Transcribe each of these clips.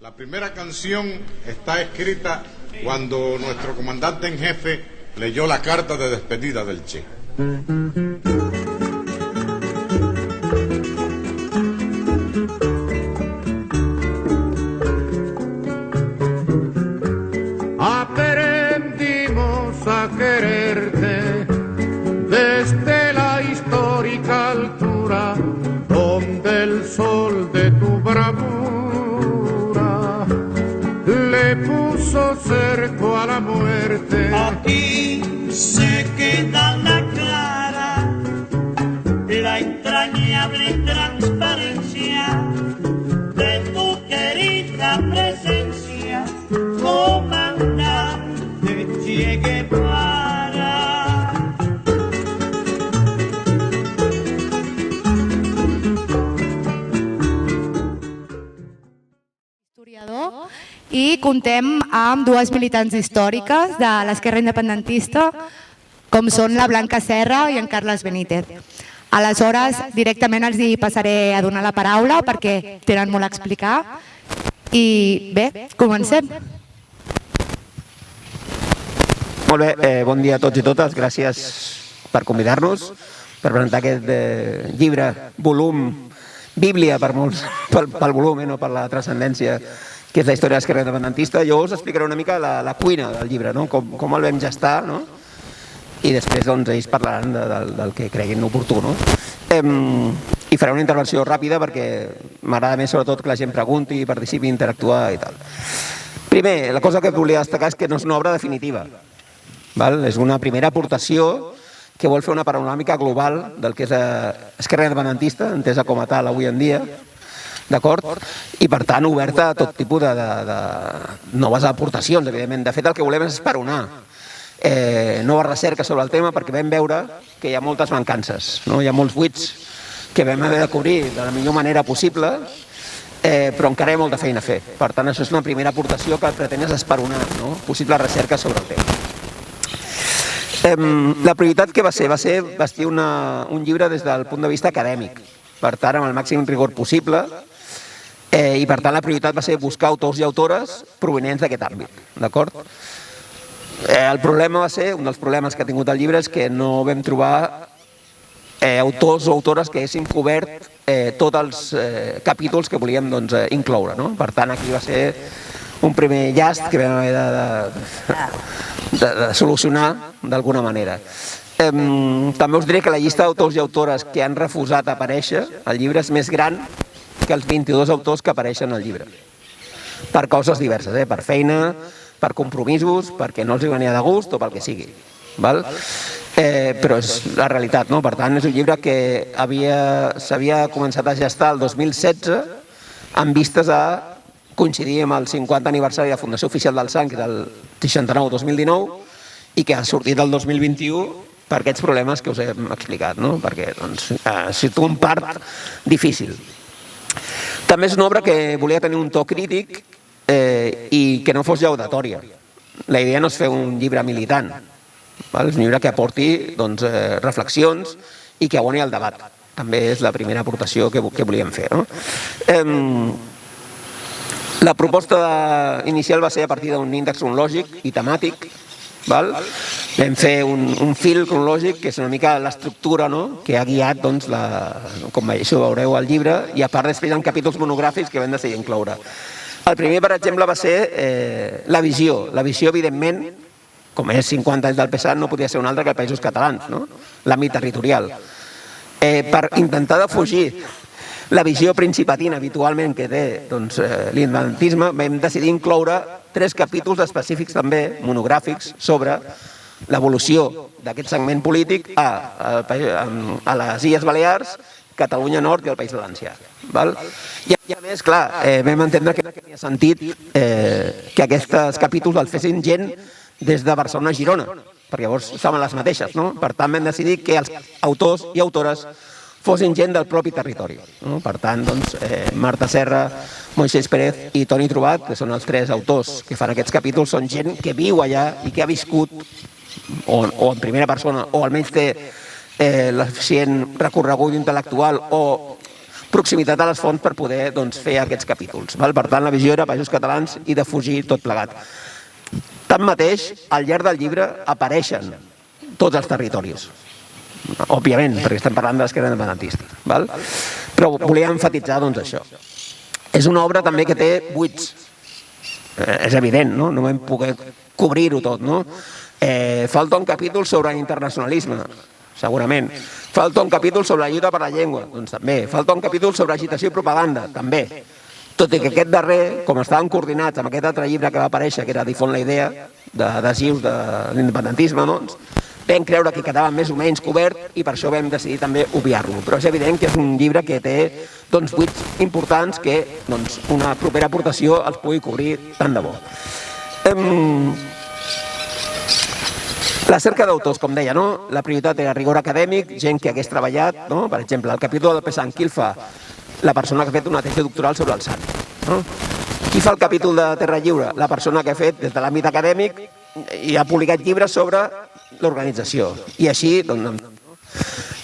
La primera canción está escrita cuando nuestro comandante en jefe leyó la carta de despedida del Che. Aprendimos a quererte desde la histórica altura donde el sol de tu bravura le puso cerco a la muerte. Aquí se queda la clara, la entrañable transparencia de tu querida presencia, comandante Che Guevara. Historiador, i contem amb dues militants històriques de l'esquerra independentista, com són la Blanca Serra i en Carles Benítez. Aleshores, directament els hi passaré a donar la paraula perquè tenen molt a explicar. I bé, comencem. Molt bé, bon dia a tots i totes. Gràcies per convidar-nos, per presentar aquest llibre, volum, bíblia per molts, pel volum, no per la transcendència, que és la història de l'esquerra independentista. Jo us explicaré una mica la cuina del llibre, com el vam gestar, i després ells parlaran del que creguin oportú. I faré una intervenció ràpida perquè m'agrada més sobretot que la gent pregunti, participi, interactuar i tal. Primer, la cosa que volia destacar és que no és una obra definitiva. És una primera aportació que vol fer una panoràmica global del que és l'esquerra independentista, entesa com a tal avui en dia, d'acord? I per tant oberta a tot tipus de noves aportacions, evidentment. De fet, el que volem és esperonar nova recerca sobre el tema perquè vam veure que hi ha moltes mancances, hi ha molts buits que vam haver de cobrir de la millor manera possible, però encara hi ha molta feina a fer. Per tant, això és una primera aportació que pretén és esperonar possible recerca sobre el tema. La prioritat que va ser bastir un llibre des del punt de vista acadèmic, per tant, amb el màxim rigor possible, i per tant la prioritat va ser buscar autors i autores provenents d'aquest àmbit, d'acord? El problema va ser, un dels problemes que ha tingut el llibre és que no vam trobar autors o autores que haguessin cobert tots els capítols que volíem incloure. Per tant, aquí va ser un primer llast que vam haver de solucionar d'alguna manera. També us diré que la llista d'autors i autores que han refusat aparèixer al llibre és més gran que els 22 autors que apareixen al llibre. Per causes diverses, per feina, per compromisos, perquè no els venia de gust o pel que sigui. Però és la realitat. Per tant, és un llibre que s'havia començat a gestar el 2016 amb vistes a coincidir amb el 50 aniversari de la Fundació Oficial del Sant, que és el 69-2019, i que ha sortit el 2021 per aquests problemes que us hem explicat, perquè situa un part difícil. També és una obra que volia tenir un to crític i que no fos laudatòria. La idea no és fer un llibre militant, és un llibre que aporti reflexions i que aboni el debat. També és la primera aportació que volíem fer. La proposta inicial va ser a partir d'un índex cronològic i temàtic. Vam fer un fil cronològic, que és una mica l'estructura que ha guiat, com això veureu al llibre, i a part després hi ha capítols monogràfics que vam decidir incloure. El primer, per exemple, va ser la visió. La visió, evidentment, com és 50 anys del PSAT, no podia ser un altre que els Països Catalans, l'àmbit territorial. Per intentar defugir la visió principatina habitualment que té l'independentisme, vam decidir incloure 3 capítols específics també, monogràfics, sobre l'evolució d'aquest segment polític a les Illes Balears, Catalunya Nord i el País Valencià. I a més, clar, vam entendre que no tenia sentit que aquests capítols els fessin gent des de Barcelona a Girona, perquè llavors estaven les mateixes. Per tant, vam decidir que els autors i autores fossin gent del propi territori. Per tant, Marta Serra, Moisés Pérez i Toni Trobat, que són els 3 autors que fan aquests capítols, són gent que viu allà i que ha viscut, o en primera persona, o almenys té l'eficient recorregut intel·lectual o proximitat a les fonts per poder fer aquests capítols. Per tant, la visió era Països Catalans i defugir tot plegat. Tanmateix, al llarg del llibre apareixen tots els territoris. Òbviament, perquè estem parlant de l'esquerra independentista. Però volia emfatitzar això. És una obra també que té buits. És evident, no vam poder cobrir-ho tot. Falta un capítol sobre internacionalisme, segurament. Falta un capítol sobre la lluita per la llengua, doncs també. Falta un capítol sobre agitació i propaganda, també. Tot i que aquest darrer, com estaven coordinats amb aquest altre llibre que va aparèixer, que era Difon la idea, d'adhesius de l'independentisme, vam creure que quedava més o menys cobert i per això vam decidir també obviar-lo. Però és evident que és un llibre que té buits importants que una propera aportació els pugui cobrir tant de bo. La cerca d'autors, com deia, la prioritat era rigor acadèmic, gent que hagués treballat, per exemple, el capítol del Pesant, qui el fa? La persona que ha fet una tesi doctoral sobre el Sant. Qui fa el capítol de Terra Lliure? La persona que ha fet des de l'àmbit acadèmic i ha publicat llibres sobre l'organització. I així,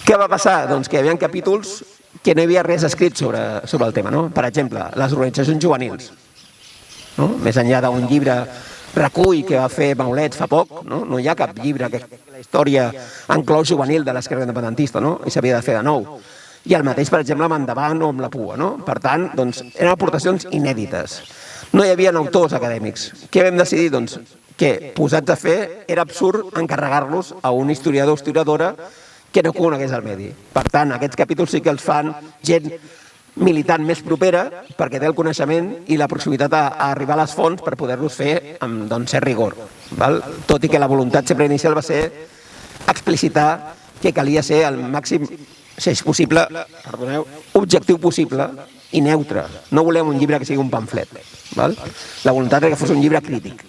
què va passar? Doncs que hi havia capítols que no hi havia res escrit sobre el tema. Per exemple, les organitzacions juvenils. Més enllà d'un llibre recull que va fer Maulet fa poc, no hi ha cap llibre que la història en clau juvenil de l'esquerra independentista, i s'havia de fer de nou. I el mateix, per exemple, amb Endavant o amb la Pua. Per tant, eren aportacions inèdites. No hi havia autors acadèmics. Què vam decidir? Doncs que, posats a fer, era absurd encarregar-los a un historiador o historiadora que no conegués el medi. Per tant, aquests capítols sí que els fan gent militant més propera perquè té el coneixement i la proximitat a arribar a les fonts per poder-los fer amb cert rigor. Tot i que la voluntat sempre inicial va ser explicitar que calia ser el màxim, si és possible, objectiu possible i neutre. No volem un llibre que sigui un pamflet. La voluntat era que fos un llibre crític.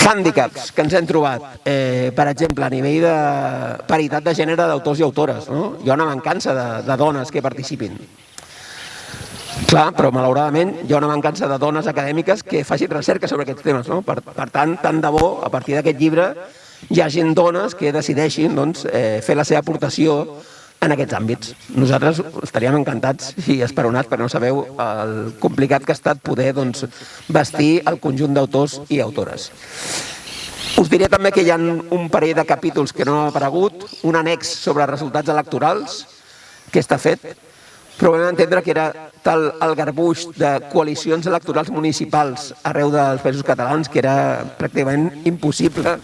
Hàndicaps que ens hem trobat, per exemple, a nivell de paritat de gènere d'autors i autores. Hi ha una mancança de dones que participin. Clar, però malauradament hi ha una mancança de dones acadèmiques que facin recerca sobre aquests temes. Per tant, tant de bo, a partir d'aquest llibre, hi hagi dones que decideixin fer la seva aportació en aquests àmbits. Nosaltres estaríem encantats i esperonats, però no sabeu el complicat que ha estat poder vestir el conjunt d'autors i autores. Us diré també que hi ha un parell de capítols que no han aparegut, un annex sobre resultats electorals que està fet, però vam entendre que era tal el garbuix de coalicions electorals municipals arreu dels països catalans que era pràcticament impossible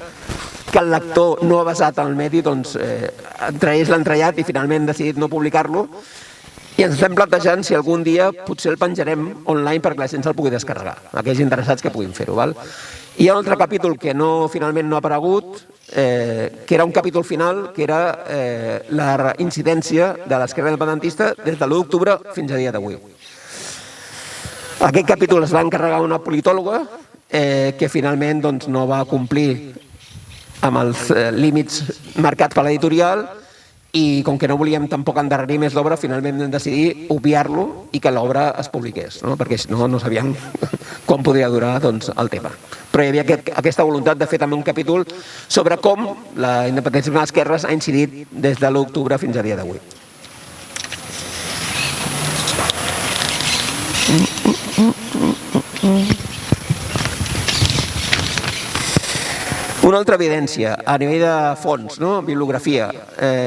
que el lector no basat en el medi tragués l'entrellat i finalment hem decidit no publicar-lo i ens estem plantejant si algun dia potser el penjarem online perquè la gent se'l pugui descarregar, aquells interessats que puguin fer-ho. Hi ha un altre capítol que finalment no ha aparegut, que era un capítol final, que era la incidència de l'esquerra independentista des de l'1 d'octubre fins a dia d'avui. Aquest capítol es va encarregar una politòloga que finalment no va complir amb els límits marcats per l'editorial i com que no volíem tampoc endarrerir més l'obra, finalment vam decidir obviar-lo i que l'obra es publiqués, perquè si no, no sabíem com podria durar el tema. Però hi havia aquesta voluntat de fer també un capítol sobre com la independència de les esquerres ha incidit des de l'1 d'octubre fins a dia d'avui. Una altra evidència, a nivell de fons, bibliografia.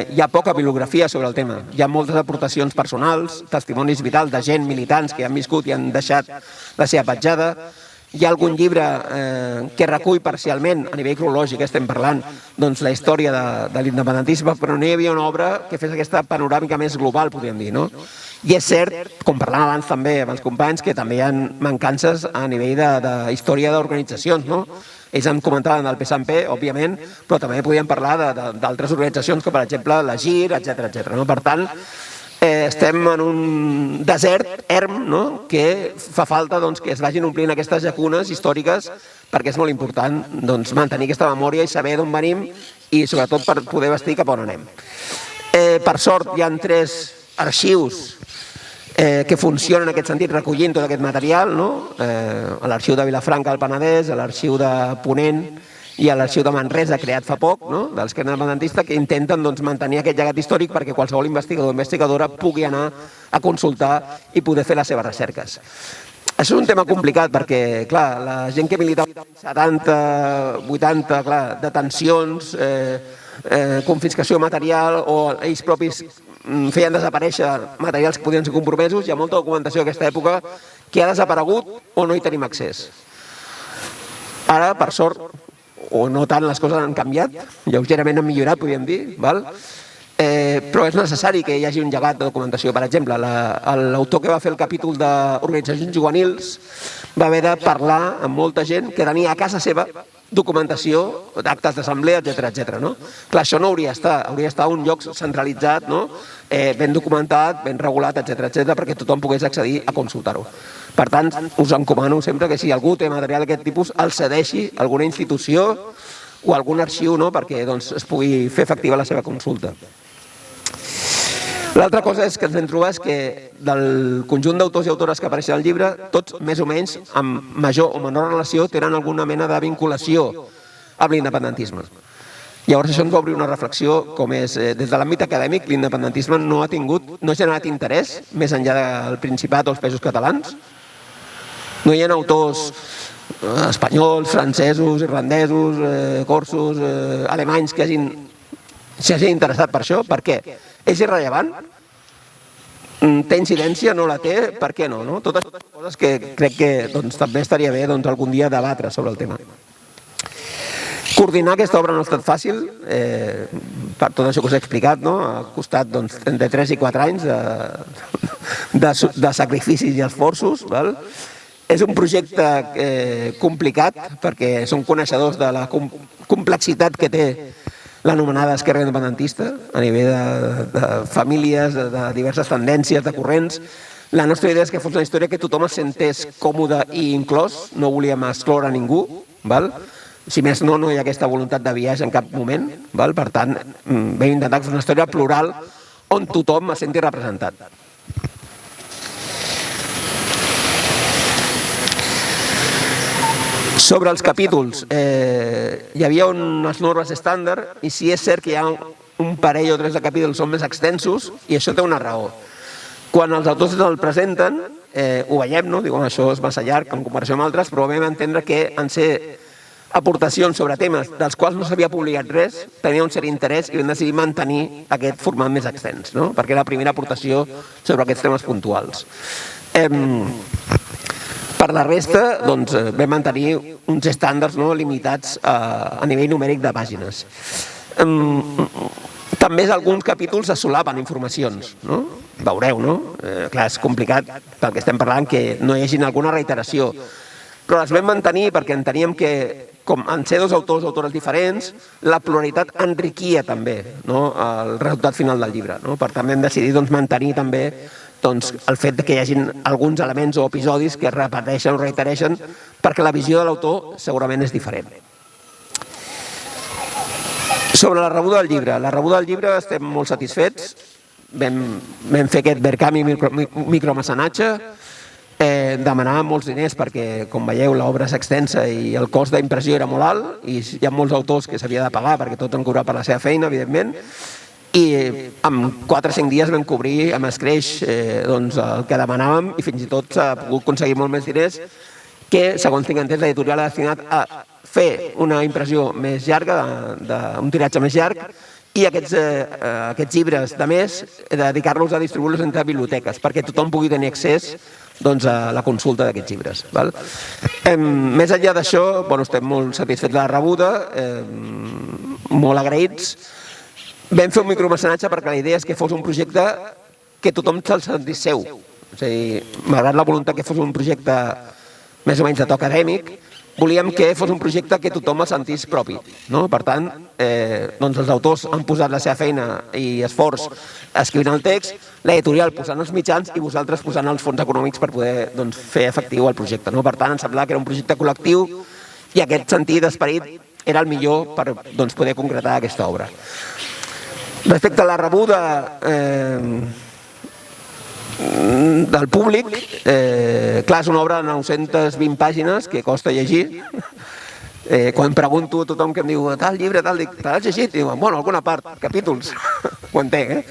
Hi ha poca bibliografia sobre el tema. Hi ha moltes aportacions personals, testimonis vitals de gent, militants que han viscut i han deixat la seva petjada. Hi ha algun llibre que recull parcialment, a nivell cronològic, estem parlant, la història de l'independentisme, però no hi havia una obra que fes aquesta panoràmica més global, podríem dir, no? I és cert, com parlàvem abans també amb els companys, que també hi ha mancances a nivell de història d'organitzacions, no? Ells em comentaven del PSAMP, òbviament, però també podíem parlar d'altres organitzacions, com per exemple la GIR, etc. Per tant, estem en un desert erm que fa falta que es vagin omplint aquestes llacunes històriques perquè és molt important mantenir aquesta memòria i saber d'on venim i sobretot per poder vestir cap on anem. Per sort hi ha 3 arxius que funcionen en aquest sentit recollint tot aquest material, l'arxiu de Vilafranca al Penedès, l'arxiu de Ponent i a l'Arxiu de Manresa, creat fa poc, de l'esquerra independentista, que intenten mantenir aquest llegat històric perquè qualsevol investigador o investigadora pugui anar a consultar i poder fer les seves recerques. Això és un tema complicat perquè, clar, la gent que militava 70, 80, clar, detencions, confiscació material o ells propis feien desaparèixer materials que podien ser compromesos, hi ha molta documentació d'aquesta època que ha desaparegut o no hi tenim accés. Ara, per sort, o no tant, les coses han canviat, lleugerament han millorat, podríem dir, però és necessari que hi hagi un llegat de documentació. Per exemple, l'autor que va fer el capítol d'organitzacions juvenils va haver de parlar amb molta gent que tenia a casa seva documentació d'actes d'assemblea, etc. Clar, això no hauria d'estar a un lloc centralitzat, ben documentat, ben regulat, etc., perquè tothom pogués accedir a consultar-ho. Per tant, us encomano sempre que si algú té material d'aquest tipus, el cedeixi a alguna institució o a algun arxiu perquè es pugui fer efectiva la seva consulta. L'altra cosa que ens hem trobat és que del conjunt d'autors i autores que apareixen al llibre, tots més o menys, amb major o menor relació, tenen alguna mena de vinculació amb l'independentisme. Llavors això ens va obrir una reflexió com és, des de l'àmbit acadèmic, l'independentisme no ha generat interès més enllà del Principat o els Països Catalans. No hi ha autors espanyols, francesos, irlandesos, corsos, alemanys que s'hagin interessat per això. Per què? És irrellevant? Té incidència? No la té? Per què no? Totes coses que crec que també estaria bé algun dia debatre sobre el tema. Coordinar aquesta obra no ha estat fàcil, per tot això que us he explicat, ha costat entre 3 i 4 anys de sacrificis i esforços. És un projecte complicat perquè som coneixedors de la complexitat que té l'anomenada esquerra independentista a nivell de famílies, de diverses tendències, de corrents. La nostra idea és que fos una història que tothom es sentés còmode i inclòs, no volíem excloure ningú, si més no hi ha aquesta voluntat de biaix en cap moment, per tant vam intentar fer una història plural on tothom es senti representat. Sobre els capítols, hi havia unes normes estàndard i sí és cert que hi ha un parell o 3 de capítols són més extensos i això té una raó. Quan els autors el presenten, ho veiem, diuen això és massa llarg en comparació amb altres, però vam entendre que en ser aportacions sobre temes dels quals no s'havia publicat res, tenia un cert interès i vam decidir mantenir aquest format més extens, perquè era la primera aportació sobre aquests temes puntuals. Per la resta, vam mantenir uns estàndards limitats a nivell numèric de pàgines. També alguns capítols es solapen informacions, veureu, clar, és complicat pel que estem parlant que no hi hagi alguna reiteració, però les vam mantenir perquè enteníem que, com en ser dos autors o autores diferents, la pluralitat enriquia també el resultat final del llibre. Per tant, vam decidir mantenir també el fet que hi hagi alguns elements o episodis que es repeteixen o reitereixen perquè la visió de l'autor segurament és diferent. Sobre la rebuda del llibre. La rebuda del llibre estem molt satisfets. Vam fer aquest Verkami micromecenatge, demanàvem molts diners perquè, com veieu, l'obra és extensa i el cost d'impressió era molt alt i hi ha molts autors que s'havia de pagar perquè tots han cobrat per la seva feina, evidentment, i en 4 o 5 dies vam cobrir amb escreix el que demanàvem i fins i tot s'ha pogut aconseguir molt més diners que, segons tinc entès, l'editorial ha destinat a fer una impressió més llarga, un tiratge més llarg, i aquests llibres de més, dedicar-los a distribuir-los entre biblioteques, perquè tothom pugui tenir accés a la consulta d'aquests llibres. Més enllà d'això, estem molt satisfets de la rebuda, molt agraïts. Vam fer un micromecenatge perquè la idea és que fos un projecte que tothom se'l sentís seu. És a dir, malgrat la voluntat que fos un projecte més o menys de to acadèmic, volíem que fos un projecte que tothom el sentís propi. Per tant, els autors han posat la seva feina i esforç escrivint el text, l'editorial posant els mitjans i vosaltres posant els fons econòmics per poder fer efectiu el projecte. Per tant, ens semblava que era un projecte col·lectiu i aquest sentit d'esperit era el millor per poder concretar aquesta obra. Respecte a la rebuda del públic, clar, és una obra de 920 pàgines que costa llegir Quan pregunto a tothom que em diu tal llibre, tal, dic, te l'has llegit? I diuen, bueno, alguna part, capítols, ho entenc,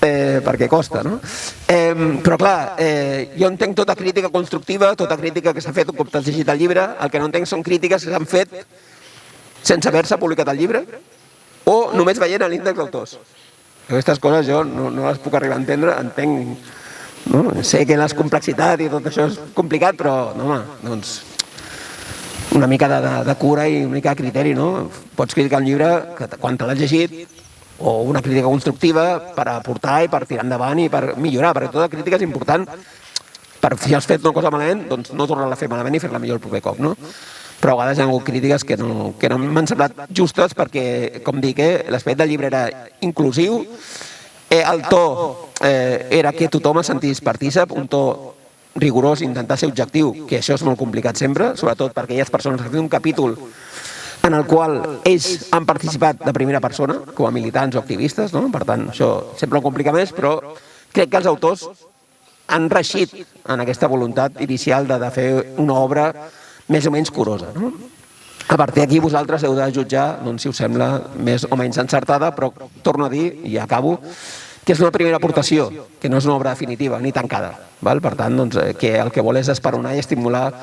perquè costa, no? Però clar, jo entenc tota crítica constructiva, tota crítica que s'ha fet un cop t'has llegit el llibre, el que no entenc són crítiques que s'han fet sense haver-se publicat el llibre o només veient l'índex d'autors. Aquestes coses jo no les puc arribar a entendre, entenc, sé que la complexitat i tot això és complicat, però, home, doncs una mica de cura i una mica de criteri, no? Pots criticar un llibre quan te l'has llegit o una crítica constructiva per aportar i per tirar endavant i per millorar, perquè tota crítica és important per si has fet una cosa malament, doncs no tornar-la a fer malament i fer-la millor el proper cop, no? Però a vegades hi ha hagut crítiques que no m'han semblat justes perquè, com dic, l'aspecte del llibre era inclusiu, el to era que tothom es sentís partícip, un to rigorós, intentar ser objectiu, que això és molt complicat sempre, sobretot per aquelles persones que han fet un capítol en el qual ells han participat de primera persona, com a militants o activistes, no? Per tant, això sempre ho complica més, però crec que els autors han reixit en aquesta voluntat inicial de fer una obra més o menys curosa, no? A partir d'aquí vosaltres heu de jutjar, doncs, si us sembla més o menys encertada, però torno a dir, i acabo, que és una primera aportació, que no és una obra definitiva ni tancada. Per tant, que el que vol és esperonar i estimular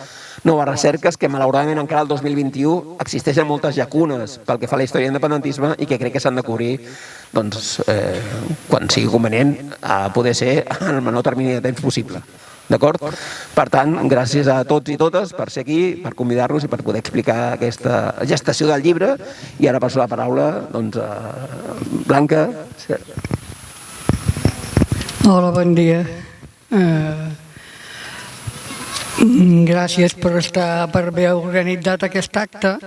noves recerques que malauradament encara el 2021 existeixen moltes llacunes pel que fa a la història de l'independentisme i que crec que s'han de cobrir quan sigui convenient a poder ser en el menor termini de temps possible. D'acord? Per tant, gràcies a tots i totes per ser aquí, per convidar-nos i per poder explicar aquesta gestació del llibre. I ara passo la paraula a Blanca. Hola, bon dia. Gràcies per haver organitzat aquest acte.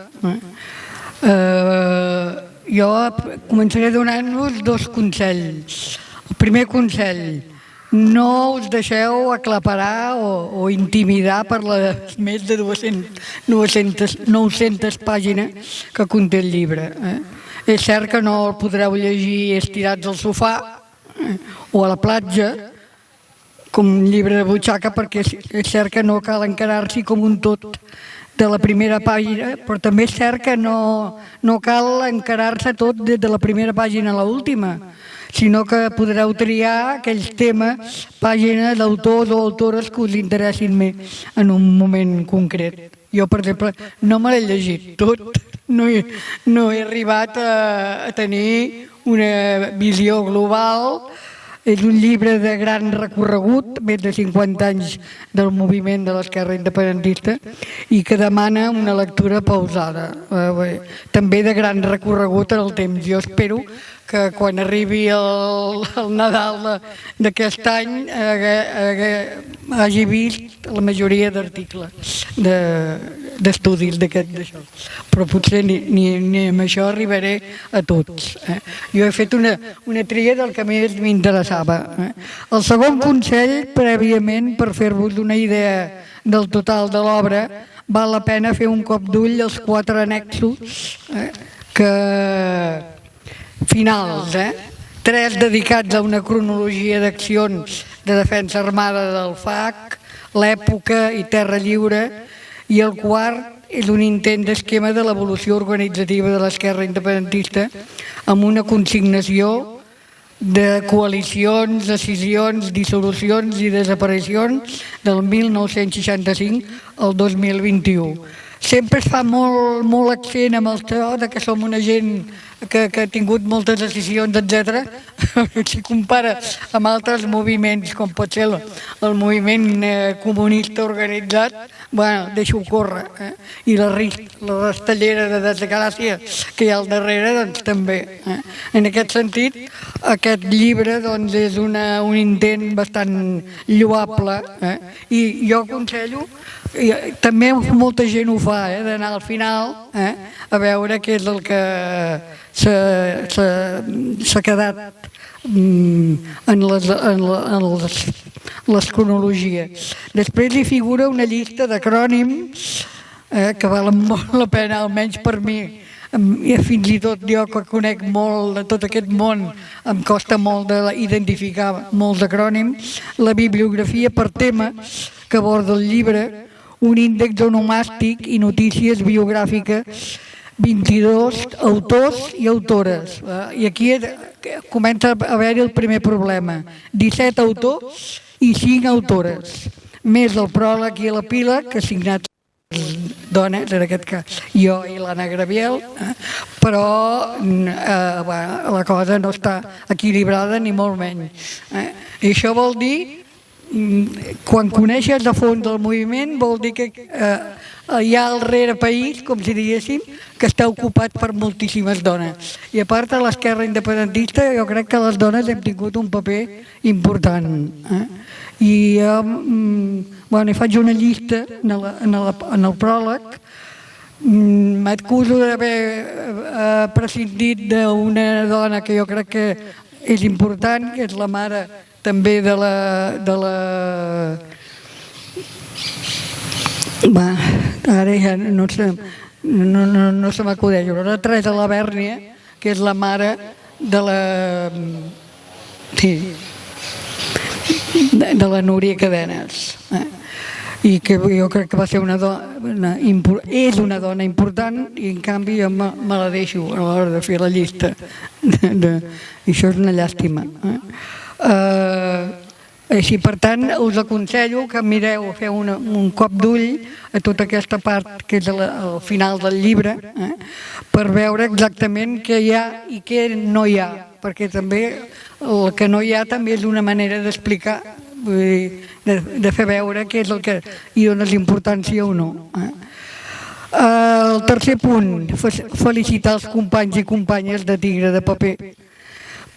Jo començaré donant-vos 2 consells. El primer consell, no us deixeu aclaparar o intimidar per les més de 900 pàgines que conté el llibre. És cert que no el podreu llegir estirats al sofà o a la platja, com un llibre de butxaca, perquè és cert que no cal encarar-s'hi com un tot de la primera pàgina, però també és cert que no cal encarar-se tot des de la primera pàgina a l'última, sinó que podreu triar aquells temes, pàgines d'autors o autores que us interessin més en un moment concret. Jo, per exemple, no me l'he llegit tot, no he arribat a tenir una visió global. És un llibre de gran recorregut, més de 50 anys del moviment de l'esquerra independentista, i que demana una lectura pausada. També de gran recorregut en el temps. Jo espero que quan arribi el Nadal d'aquest any hagi vist la majoria d'articles, d'estudis d'això. Però potser ni amb això arribaré a tots. Jo he fet una tria del que més m'interessava. El segon consell, prèviament, per fer-vos una idea del total de l'obra, val la pena fer un cop d'ull als 4 annexos finals, 3 dedicats a una cronologia d'accions de defensa armada del FAC, l'època i Terra Lliure, i el quart és un intent d'esquema de l'evolució organitzativa de l'esquerra independentista amb una consignació de coalicions, decisions, dissolucions i desaparicions del 1965 al 2021. Sempre es fa molt accent amb el to que som una gent que ha tingut moltes decisions, etc. Si compara amb altres moviments, com pot ser el moviment comunista organitzat, deixo córrer. I la rastellera de desgràcia que hi ha al darrere, doncs també. En aquest sentit, aquest llibre és un intent bastant lloable i jo aconsello, també molta gent ho fa, d'anar al final a veure què és el que s'ha quedat en les cronologies. Després hi figura una llista d'acrònims que valen molt la pena, almenys per mi. Fins i tot jo que conec molt de tot aquest món em costa molt d'identificar molts acrònims. La bibliografia per temes que aborda el llibre, un índex onomàstic i notícies biogràfiques, 22 autors i autores. I aquí comença a haver-hi el primer problema. 17 autors i 5 autores, més el pròleg i l'epíleg, que signat dones, en aquest cas jo i l'Anna Graviel, però la cosa no està equilibrada ni molt menys. I això vol dir, quan coneixes a fons el moviment, vol dir que hi ha el rerepaís, com si diguéssim, que està ocupat per moltíssimes dones. I a part de l'esquerra independentista, jo crec que les dones hem tingut un paper important. I hi faig una llista en el pròleg. M'acuso d'haver prescindit d'una dona que jo crec que és important, que és la mare també de la... Ara ja no se m'acudeix, però la Teresa Labèrnia, que és la mare de la... de la Núria Cadenes, i que jo crec que va ser és una dona important, i en canvi jo me la deixo a l'hora de fer la llista, i això és una llàstima. Així, per tant, us aconsello que mireu, feu un cop d'ull a tota aquesta part que és al final del llibre, per veure exactament què hi ha i què no hi ha, perquè també el que no hi ha també és una manera d'explicar, de fer veure què és el que hi dones importància o no. El tercer punt, felicitar els companys i companyes de Tigre de Paper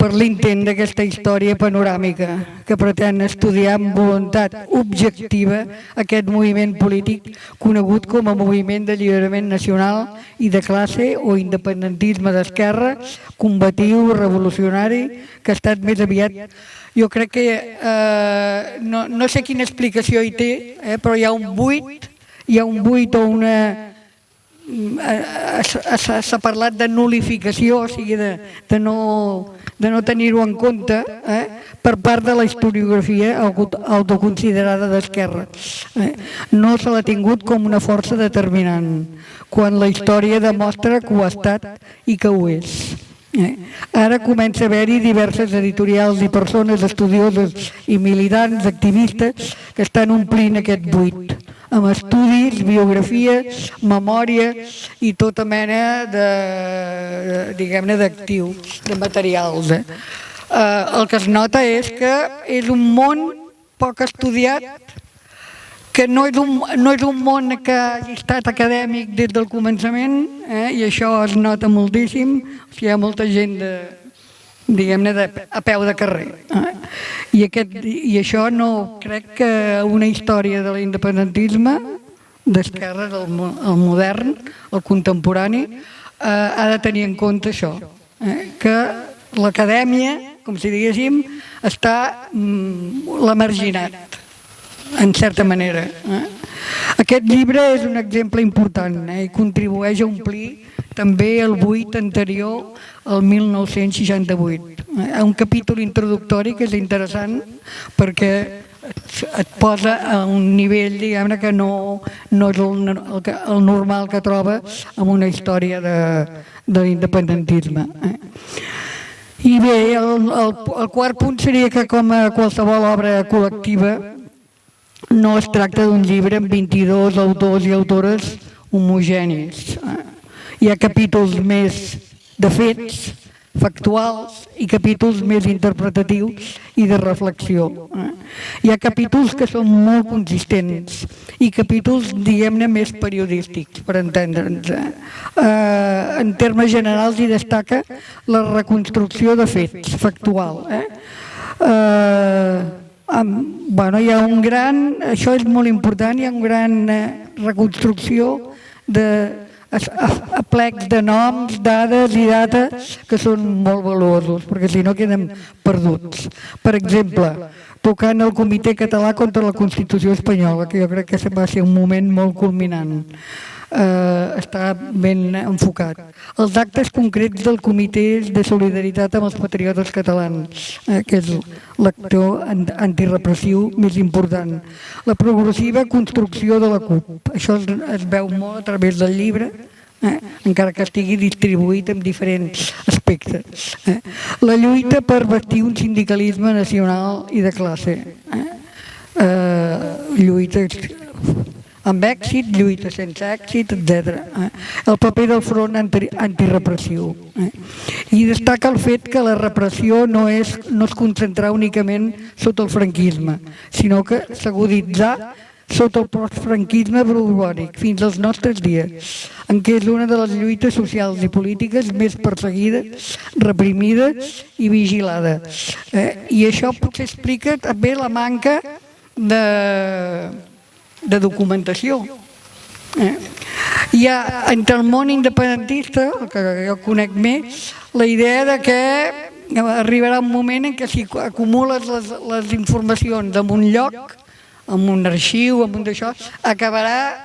per l'intent d'aquesta història panoràmica que pretén estudiar amb voluntat objectiva aquest moviment polític conegut com a moviment d'alliberament nacional i de classe o independentisme d'esquerra, combatiu, revolucionari, que ha estat més aviat... Jo crec que no sé quina explicació hi té, però hi ha un buit o una... S'ha parlat de nulificació, o sigui, de no tenir-ho en compte per part de la historiografia autoconsiderada d'esquerra. No se l'ha tingut com una força determinant, quan la història demostra que ho ha estat i que ho és. Ara comença a haver-hi diverses editorials i persones estudioses i militants, activistes, que estan omplint aquest buit, amb estudis, biografies, memòria i tota mena d'actius, de materials. El que es nota és que és un món poc estudiat, que no és un món que hagi estat acadèmic des del començament, i això es nota moltíssim. Hi ha molta gent a peu de carrer. I això no crec que una història de l'independentisme, d'esquerra, el modern, el contemporani, ha de tenir en compte això, que l'acadèmia, com si diguéssim, l'ha marginat, en certa manera. Aquest llibre és un exemple important i contribueix a omplir també el buit anterior al 1968. Un capítol introductori que és interessant perquè et posa a un nivell, diguem-ne, que no és el normal que trobes en una història de l'independentisme. I bé, el quart punt seria que, com a qualsevol obra col·lectiva, no es tracta d'un llibre amb 22 autors i autores homogenis. Hi ha capítols més de fets, factuals, i capítols més interpretatius i de reflexió. Hi ha capítols que són molt consistents i capítols, diguem-ne, més periodístics, per entendre'ns. En termes generals hi destaca la reconstrucció de fets, factual. Hi ha un gran, això és molt important, hi ha una gran reconstrucció a plecs de noms, dades i dates que són molt valuosos, perquè si no quedem perduts. Per exemple, tocant el Comitè Català contra la Constitució Espanyola, que jo crec que va ser un moment molt culminant. està ben enfocat. Els actes concrets del Comitè de Solidaritat amb els Patriotes Catalans, que és l'actor antirepressiu més important. La progressiva construcció de la CUP. Això es veu molt a través del llibre, encara que estigui distribuït en diferents aspectes. La lluita per bastir un sindicalisme nacional i de classe. Lluita amb èxit, lluita sense èxit, etc. El paper del front antirepressiu. I destaca el fet que la repressió no es concentrar únicament sota el franquisme, sinó que s'aguditzar sota el postfranquisme borbònic fins als nostres dies, en què és una de les lluites socials i polítiques més perseguides, reprimides i vigilades. I això potser explica també la manca de documentació. Hi ha entre el món independentista, el que jo conec més, la idea que arribarà un moment en què si acumules les informacions en un lloc, en un arxiu, en un d'això, acabarà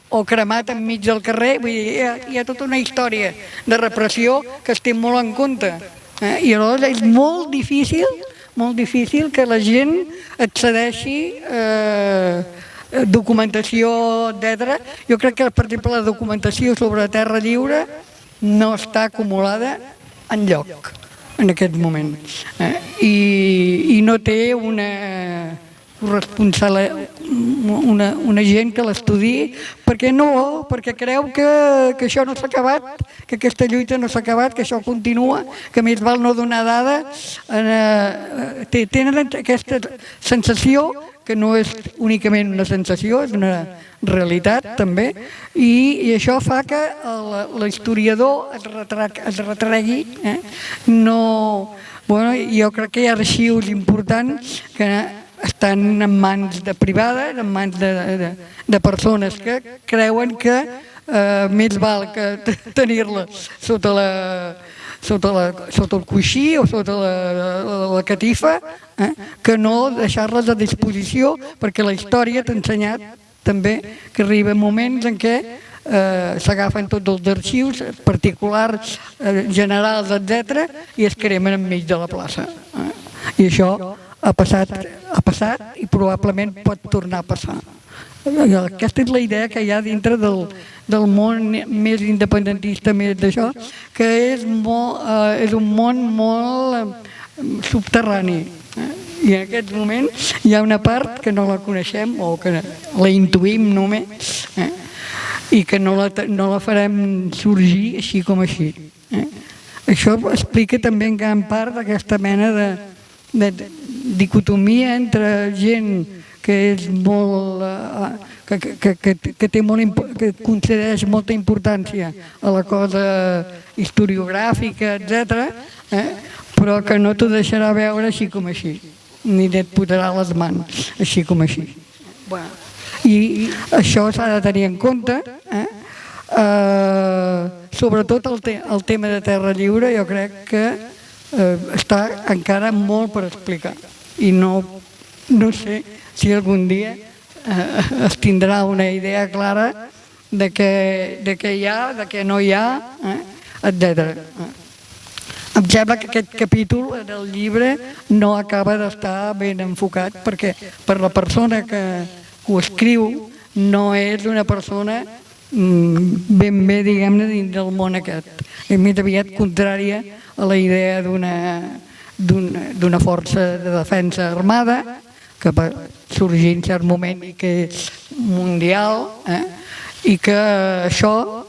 o cremat enmig del carrer. Vull dir, hi ha tota una història de repressió que es té molt en compte. I aleshores és molt difícil que la gent accedeixi documentació, etc. Jo crec que, per exemple, la documentació sobre Terra Lliure no està acumulada enlloc en aquest moment. I no té una gent que l'estudi, perquè creu que això no s'ha acabat, que aquesta lluita no s'ha acabat, que això continua, que més val no donar dades. Tenen aquesta sensació, que no és únicament una sensació, és una realitat també, i això fa que l'historiador es retregui. Jo crec que hi ha arxius importants que estan en mans de privades, en mans de persones que creuen que més val que tenir-les sota el coixí o sota la catifa, que no deixar-les a disposició, perquè la història t'ha ensenyat també que arriba moments en què s'agafen tots els arxius particulars, generals, etc., i es cremen enmig de la plaça. I això ha passat i probablement pot tornar a passar. Aquesta és la idea que hi ha dintre del món més independentista, més d'això, que és un món molt subterrani. I en aquest moment hi ha una part que no la coneixem o que la intuïm només i que no la farem sorgir així com així. Això explica també en gran part aquesta mena de dicotomia entre gent que és molt que concedeix molta importància a la cosa historiogràfica, etc., però que no t'ho deixarà veure així com així, ni et posarà les mans així com així. I això s'ha de tenir en compte. Sobretot el tema de Terra Lliure, jo crec que està encara molt per explicar. I no sé si algun dia es tindrà una idea clara de què hi ha, de què no hi ha, etc. Em sembla que aquest capítol del llibre no acaba d'estar ben enfocat, perquè per la persona que ho escriu no és una persona ben bé, diguem-ne, dins del món aquest. És més aviat contrària a la idea d'una força de defensa armada que va sorgir en cert moment i que és mundial, i que això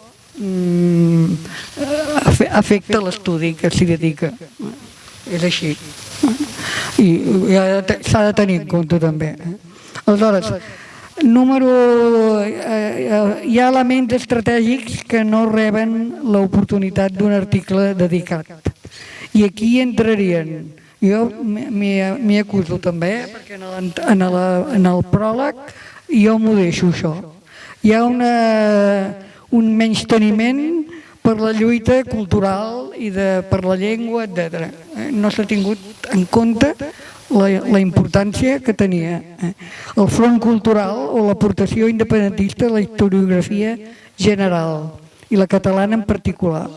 afecta l'estudi que s'hi dedica. És així. I s'ha de tenir en compte també. Aleshores, hi ha elements estratègics que no reben l'oportunitat d'un article dedicat. I aquí entrarien. Jo m'hi acuso també, perquè en el pròleg jo m'ho deixo això. Hi ha un menysteniment per la lluita cultural i per la llengua, etc. No s'ha tingut en compte la importància que tenia el front cultural o l'aportació independentista a la historiografia general i la catalana en particular.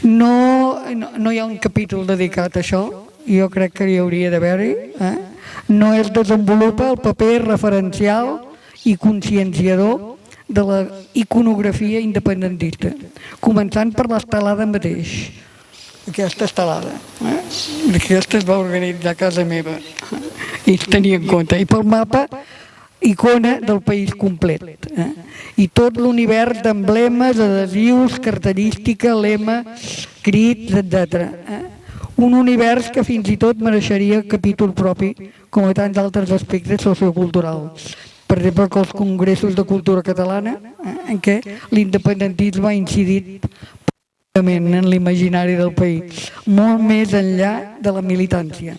No hi ha un capítol dedicat a això, jo crec que hi hauria d'haver-hi. No es desenvolupa el paper referencial i conscienciador de la iconografia independentista, començant per l'estelada mateix. Aquesta estelada, aquesta es va organitzar a casa meva i es tenia en compte. I pel mapa, icona del país complet. I tot l'univers d'emblemes, adhesius, cartelística, lema, crits, etc. Un univers que fins i tot mereixeria capítol propi, com a tants altres aspectes socioculturals. Per exemple, els congressos de cultura catalana, en què l'independentisme ha incidit en l'imaginari del país, molt més enllà de la militància.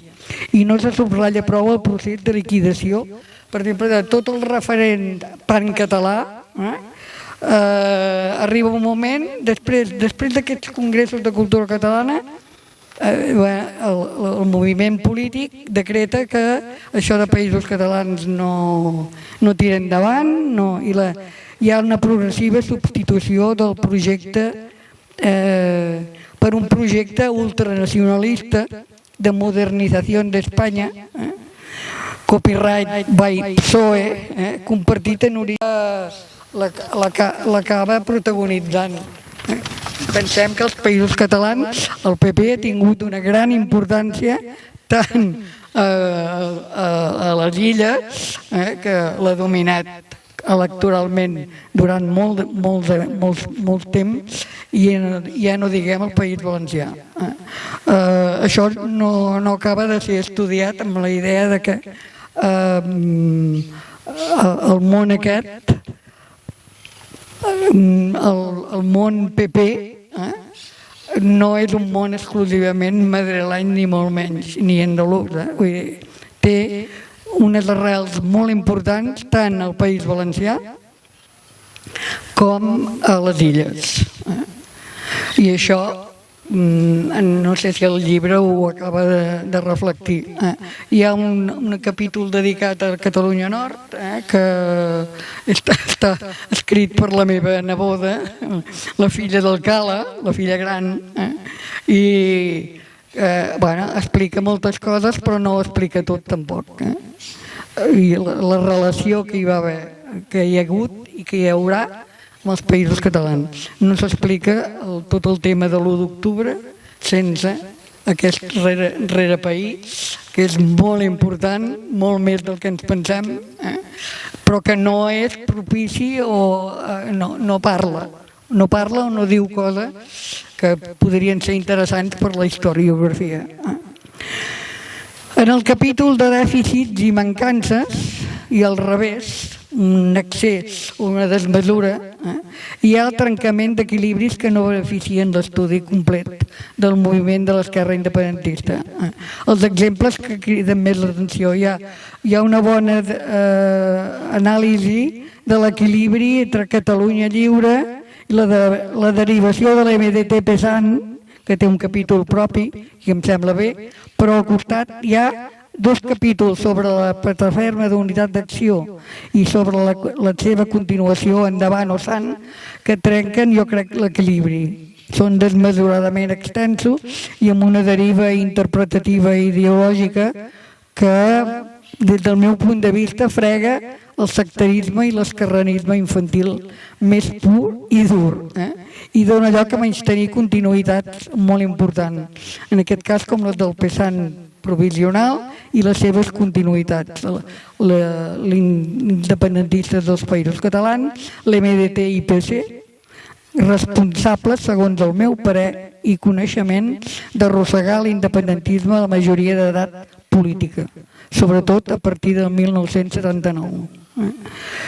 I no se subratlla prou el procés de liquidació, per exemple, de tot el referent pancatalà. Arriba un moment, després d'aquests congressos de cultura catalana, el moviment polític decreta que això de països catalans no tira endavant, i hi ha una progressiva substitució del projecte per un projecte ultranacionalista de modernització d'Espanya, copyright by PSOE, compartit en origen l'acaba protagonitzant. Pensem que als països catalans el PP ha tingut una gran importància tant a les illes, que l'ha dominat electoralment durant molt temps, i ja no diguem el País Valencià. Això no acaba de ser estudiat amb la idea de que el món aquest, el món PP, no és un món exclusivament madrileny ni molt menys, ni andalús. Vull dir, té unes arrels molt importants tant al País Valencià com a les illes. I això, no sé si el llibre ho acaba de reflectir. Hi ha un capítol dedicat a Catalunya Nord, que està escrit per la meva neboda, la filla del Cala, la filla gran, i explica moltes coses, però no ho explica tot tampoc. I la relació que hi va haver, que hi ha hagut i que hi haurà amb els països catalans. No s'explica tot el tema de l'1 d'octubre sense aquest rerepaís, que és molt important, molt més del que ens pensem, però que no és propici o no parla o no diu coses que podrien ser interessants per la historiografia. En el capítol de dèficits i mancances, i al revés, un excés o una desmesura, hi ha el trencament d'equilibris que no beneficien l'estudi complet del moviment de l'esquerra independentista. Els exemples que criden més l'atenció, hi ha una bona anàlisi de l'equilibri entre Catalunya Lliure i la derivació de l'MDT pesant, que té un capítol propi, que em sembla bé, però al costat hi ha 2 capítols sobre la plataforma d'unitat d'acció i sobre la seva continuació endavant o sant, que trenquen, jo crec, l'equilibri. Són desmesuradament extensos i amb una deriva interpretativa i ideològica que, des del meu punt de vista, frega el sectarisme i l'esquerranisme infantil més pur i dur, i dona lloc a menystenir continuïtats molt importants, en aquest cas com les del pesant provisional i les seves continuïtats, l'independentistes dels països catalans, l'MDT i PC, responsables, segons el meu parer i coneixement, d'arrossegar l'independentisme a la majoria d'edat política, sobretot a partir del 1979.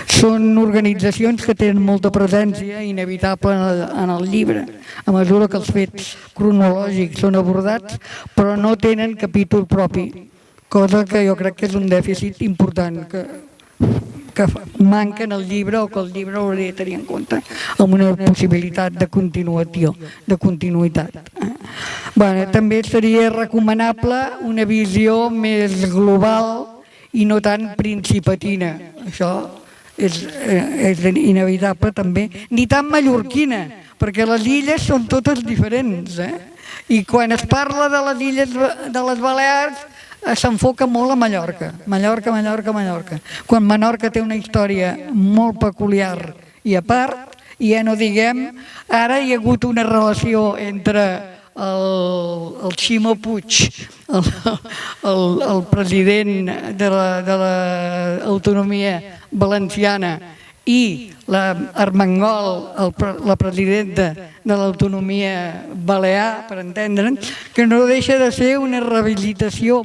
Són organitzacions que tenen molta presència inevitable en el llibre, a mesura que els fets cronològics són abordats, però no tenen capítol propi, cosa que jo crec que és un dèficit important, que manca en el llibre o que el llibre hauria de tenir en compte amb una possibilitat de continuïtat. També seria recomanable una visió més global i no tan principatina. Això és inevitable també, ni tan mallorquina, perquè les illes són totes diferents, i quan es parla de les illes de les Balears s'enfoca molt a Mallorca, Mallorca. Quan Menorca té una història molt peculiar i a part, i ja no diguem, ara hi ha hagut una relació entre el Ximo Puig, el president de l'autonomia valenciana, i l'Armengol, la presidenta de l'autonomia balear, per entendre'ns, que no deixa de ser una rehabilitació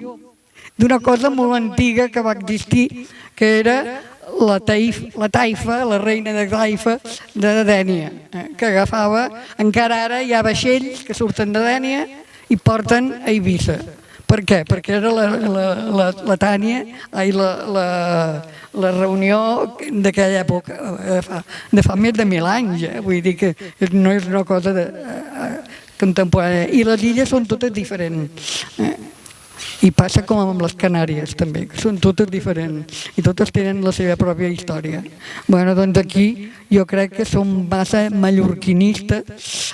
d'una cosa molt antiga que va existir, que era la taifa, la reina de Taifa de Dènia, que agafava, encara ara hi ha vaixells que surten de Dènia i porten a Eivissa. Per què? Perquè era la Tània, la reunió d'aquella època, de fa més de 1000 anys, vull dir que no és una cosa contemporània. I les illes són totes diferents. I passa com amb les Canàries també, que són totes diferents i totes tenen la seva pròpia història. Doncs aquí jo crec que som massa mallorquinistes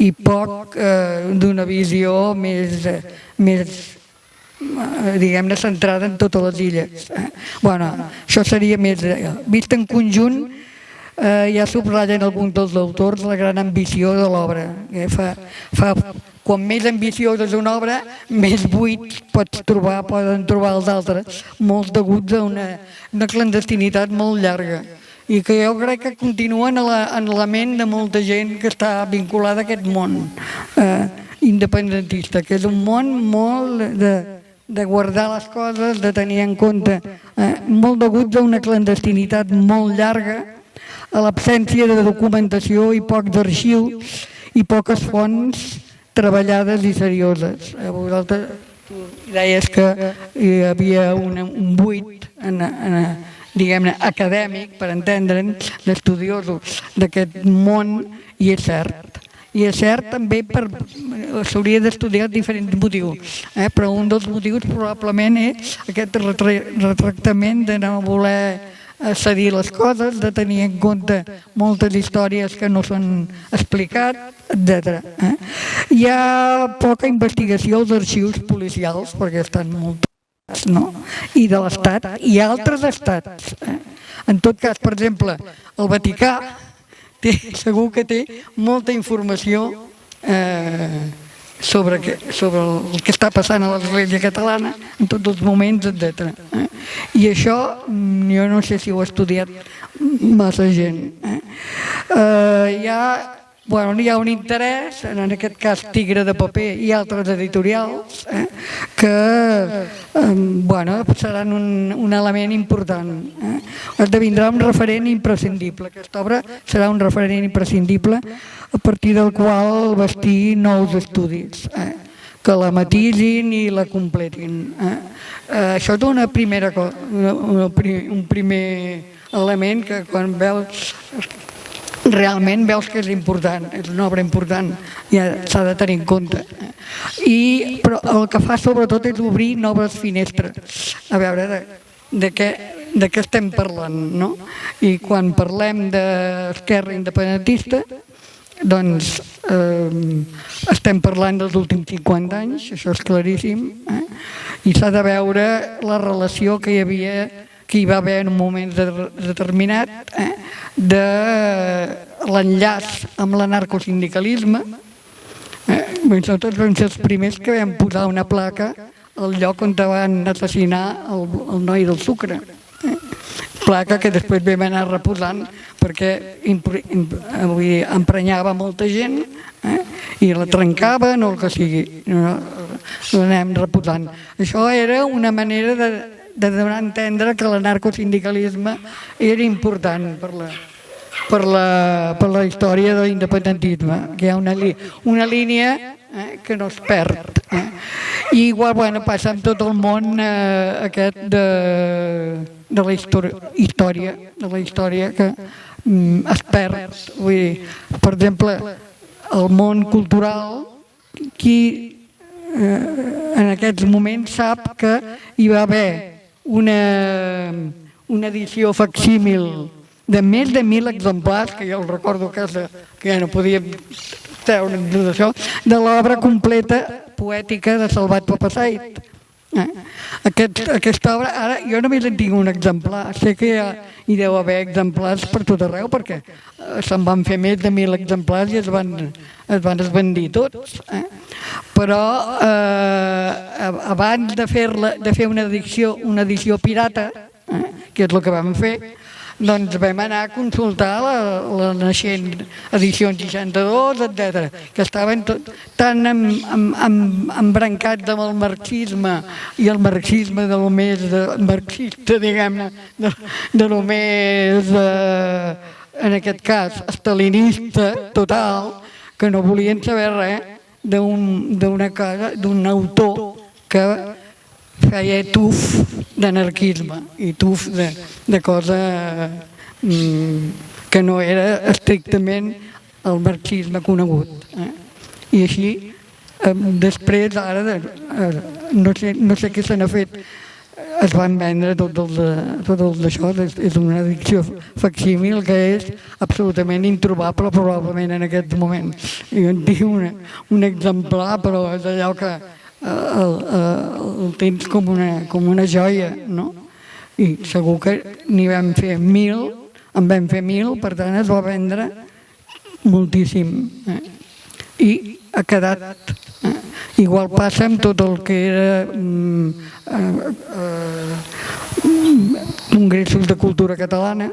i poc d'una visió més diguem-ne centrada en totes les illes. Això seria més... Vist en conjunt, ja subratllen alguns dels autors la gran ambició de l'obra. Quan més ambiciosa és una obra, més buits poden trobar els altres, molts deguts a una clandestinitat molt llarga. I que jo crec que continuen en la ment de molta gent que està vinculada a aquest món independentista, que és un món molt de guardar les coses, de tenir en compte, molt deguts a una clandestinitat molt llarga, a l'absència de documentació i pocs arxius i poques fonts treballades i serioses. Vosaltres deies que hi havia un buit diguem-ne acadèmic, per entendre'ns, d'estudiosos d'aquest món, i és cert. I és cert també s'hauria d'estudiar diferents motius, però un dels motius probablement és aquest retractament de no voler cedir les coses, de tenir en compte moltes històries que no s'han explicat, etc. Hi ha poca investigació als arxius policials, perquè estan molt i de l'Estat i altres estats. En tot cas, per exemple, el Vaticà segur que té molta informació sobre el que està passant a l'Església Catalana en tots els moments, etc. I això jo no sé si ho ha estudiat massa gent. Hi ha un interès, en aquest cas Tigre de Paper i altres editorials, que seran un element important. Esdevindrà un referent imprescindible. Aquesta obra serà un referent imprescindible a partir del qual bastir nous estudis que la matisin i la completin. Això és una primera cosa, un primer element que quan veus realment veus que és important, és una obra important, ja s'ha de tenir en compte. Però el que fa sobretot és obrir noves finestres, a veure de què estem parlant, no? I quan parlem d'esquerra independentista, doncs estem parlant dels últims 50 anys, això és claríssim, i s'ha de veure la relació que hi va haver en un moment determinat de l'enllaç amb l'anarcosindicalisme. Nosaltres vam ser els primers que vam posar una placa al lloc on van assassinar el noi del Sucre. Placa que després vam anar reposant perquè emprenyava molta gent i la trencaven o el que sigui. L'anem reposant. Això era una manera de donar a entendre que l'anarcosindicalisme era important per la història de l'independentisme, que hi ha una línia que no es perd. I igual passa amb tot el món aquest de la història que es perd. Vull dir, per exemple, el món cultural, qui en aquests moments sap que hi va haver una edició facsímil de més de 1.000 exemplars, que jo el recordo a casa, que ja no podíem treure d'això, de l'obra completa poètica de Salvat Papasseit. Aquesta obra, ara jo només en tinc un exemplar, sé que hi deu haver exemplars per tot arreu, perquè se'n van fer més de 1.000 exemplars i es van esbandir tots. Però abans de fer una edició pirata, que és el que vam fer, doncs vam anar a consultar la naixent edició 62, etc., que estaven tan embrancats amb el marxisme i el marxisme de lo més marxista, diguem-ne, de lo més, en aquest cas, estalinista total, que no volien saber res d'un autor que feia tuf d'anarquisme i tuf de cosa que no era estrictament el marxisme conegut. I així, després, ara, no sé què se n'ha fet, es van vendre tot el d'això, és una edició facsímil que és absolutament introbable probablement en aquest moment. Jo en tinc un exemplar, però és allò que el tens com una joia, no? I segur que n'hi vam fer 1.000, en vam fer 1.000, per tant es va vendre moltíssim. I ha quedat... Igual passa amb tot el que era congressos de cultura catalana,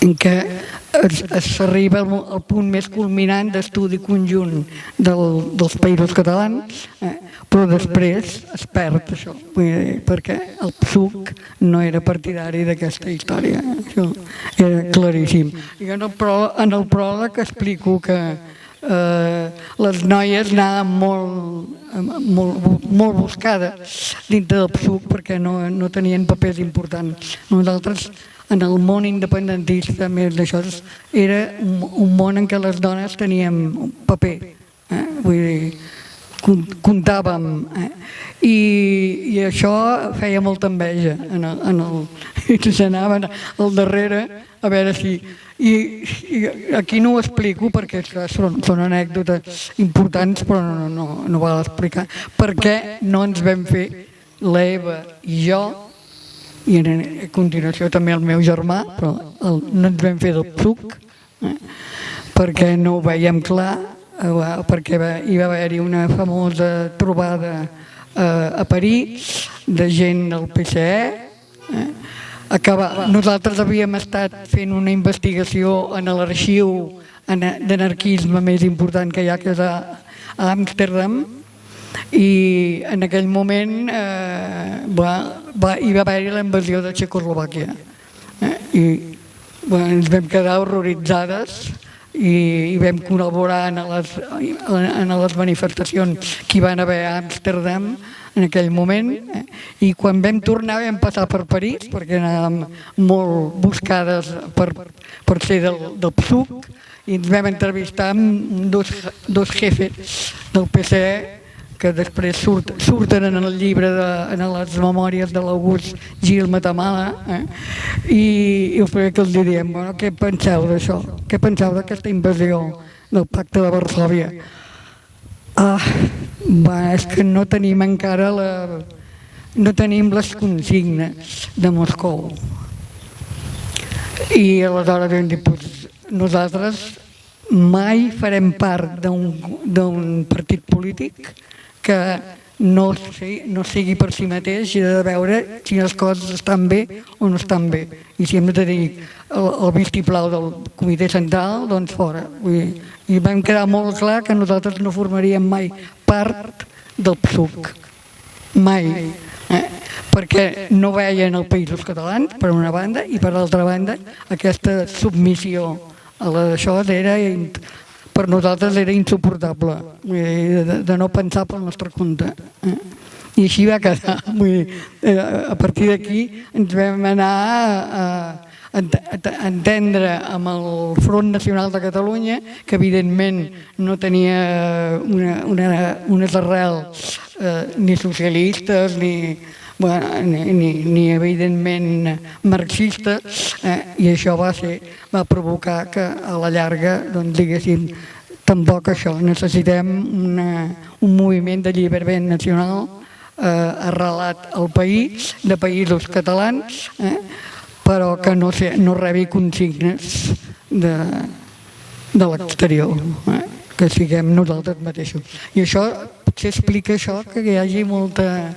en què s'arriba al punt més culminant d'estudi conjunt dels països catalans, però després es perd això, perquè el PSUC no era partidari d'aquesta història, això era claríssim. Jo en el pròleg explico que les noies anaven molt buscades dintre del PSUC perquè no tenien papers importants. Nosaltres, en el món independentista, més d'això, era un món en què les dones teníem paper, vull dir, comptàvem, i això feia molta enveja. S'anaven al darrere a veure si... I aquí no ho explico perquè són anècdotes importants, però no val explicar per què no ens vam fer l'Eva i jo, i a continuació també el meu germà, però no ens vam fer del PSUC perquè no ho veiem clar, perquè hi va haver-hi una famosa trobada a París de gent del PSE. Nosaltres havíem estat fent una investigació en l'arxiu d'anarquisme més important que hi ha, que és a Amsterdam, i en aquell moment hi va haver-hi la invasió de Txecoslovàquia. I ens vam quedar horroritzades i vam col·laborar en les manifestacions que hi van haver a Amsterdam en aquell moment, i quan vam tornar vam passar per París perquè anàvem molt buscades per ser del PSUC, i ens vam entrevistar amb dos jefes del PSE que després surten en el llibre, en les memòries de l'August Gil Matamala, i el primer que els diem, què penseu d'això? Què penseu d'aquesta invasió del Pacte de Varsòvia? És que no tenim encara no tenim les consignes de Moscou. I aleshores vam dir, nosaltres mai farem part d'un partit polític que no sigui per si mateix i de veure si les coses estan bé o no estan bé. I si hem de dir el vistiplau del comitè central, doncs fora. I vam quedar molt clar que nosaltres no formaríem mai part del PSUC, mai, perquè no veien els països catalans, per una banda, i per l'altra banda aquesta submissió a això per nosaltres era insuportable, de no pensar pel nostre compte. I així va quedar. Vull dir, a partir d'aquí ens vam anar a entendre amb el Front Nacional de Catalunya, que evidentment no tenia unes arrels ni socialistes ni evidentment marxistes, i això va provocar que a la llarga diguéssim tampoc això, necessitem un moviment d'alliberament nacional arrelat al país, de països catalans, però que no rebi consignes de l'exterior, que siguem nosaltres mateixos. I això potser explica això, que hi hagi molta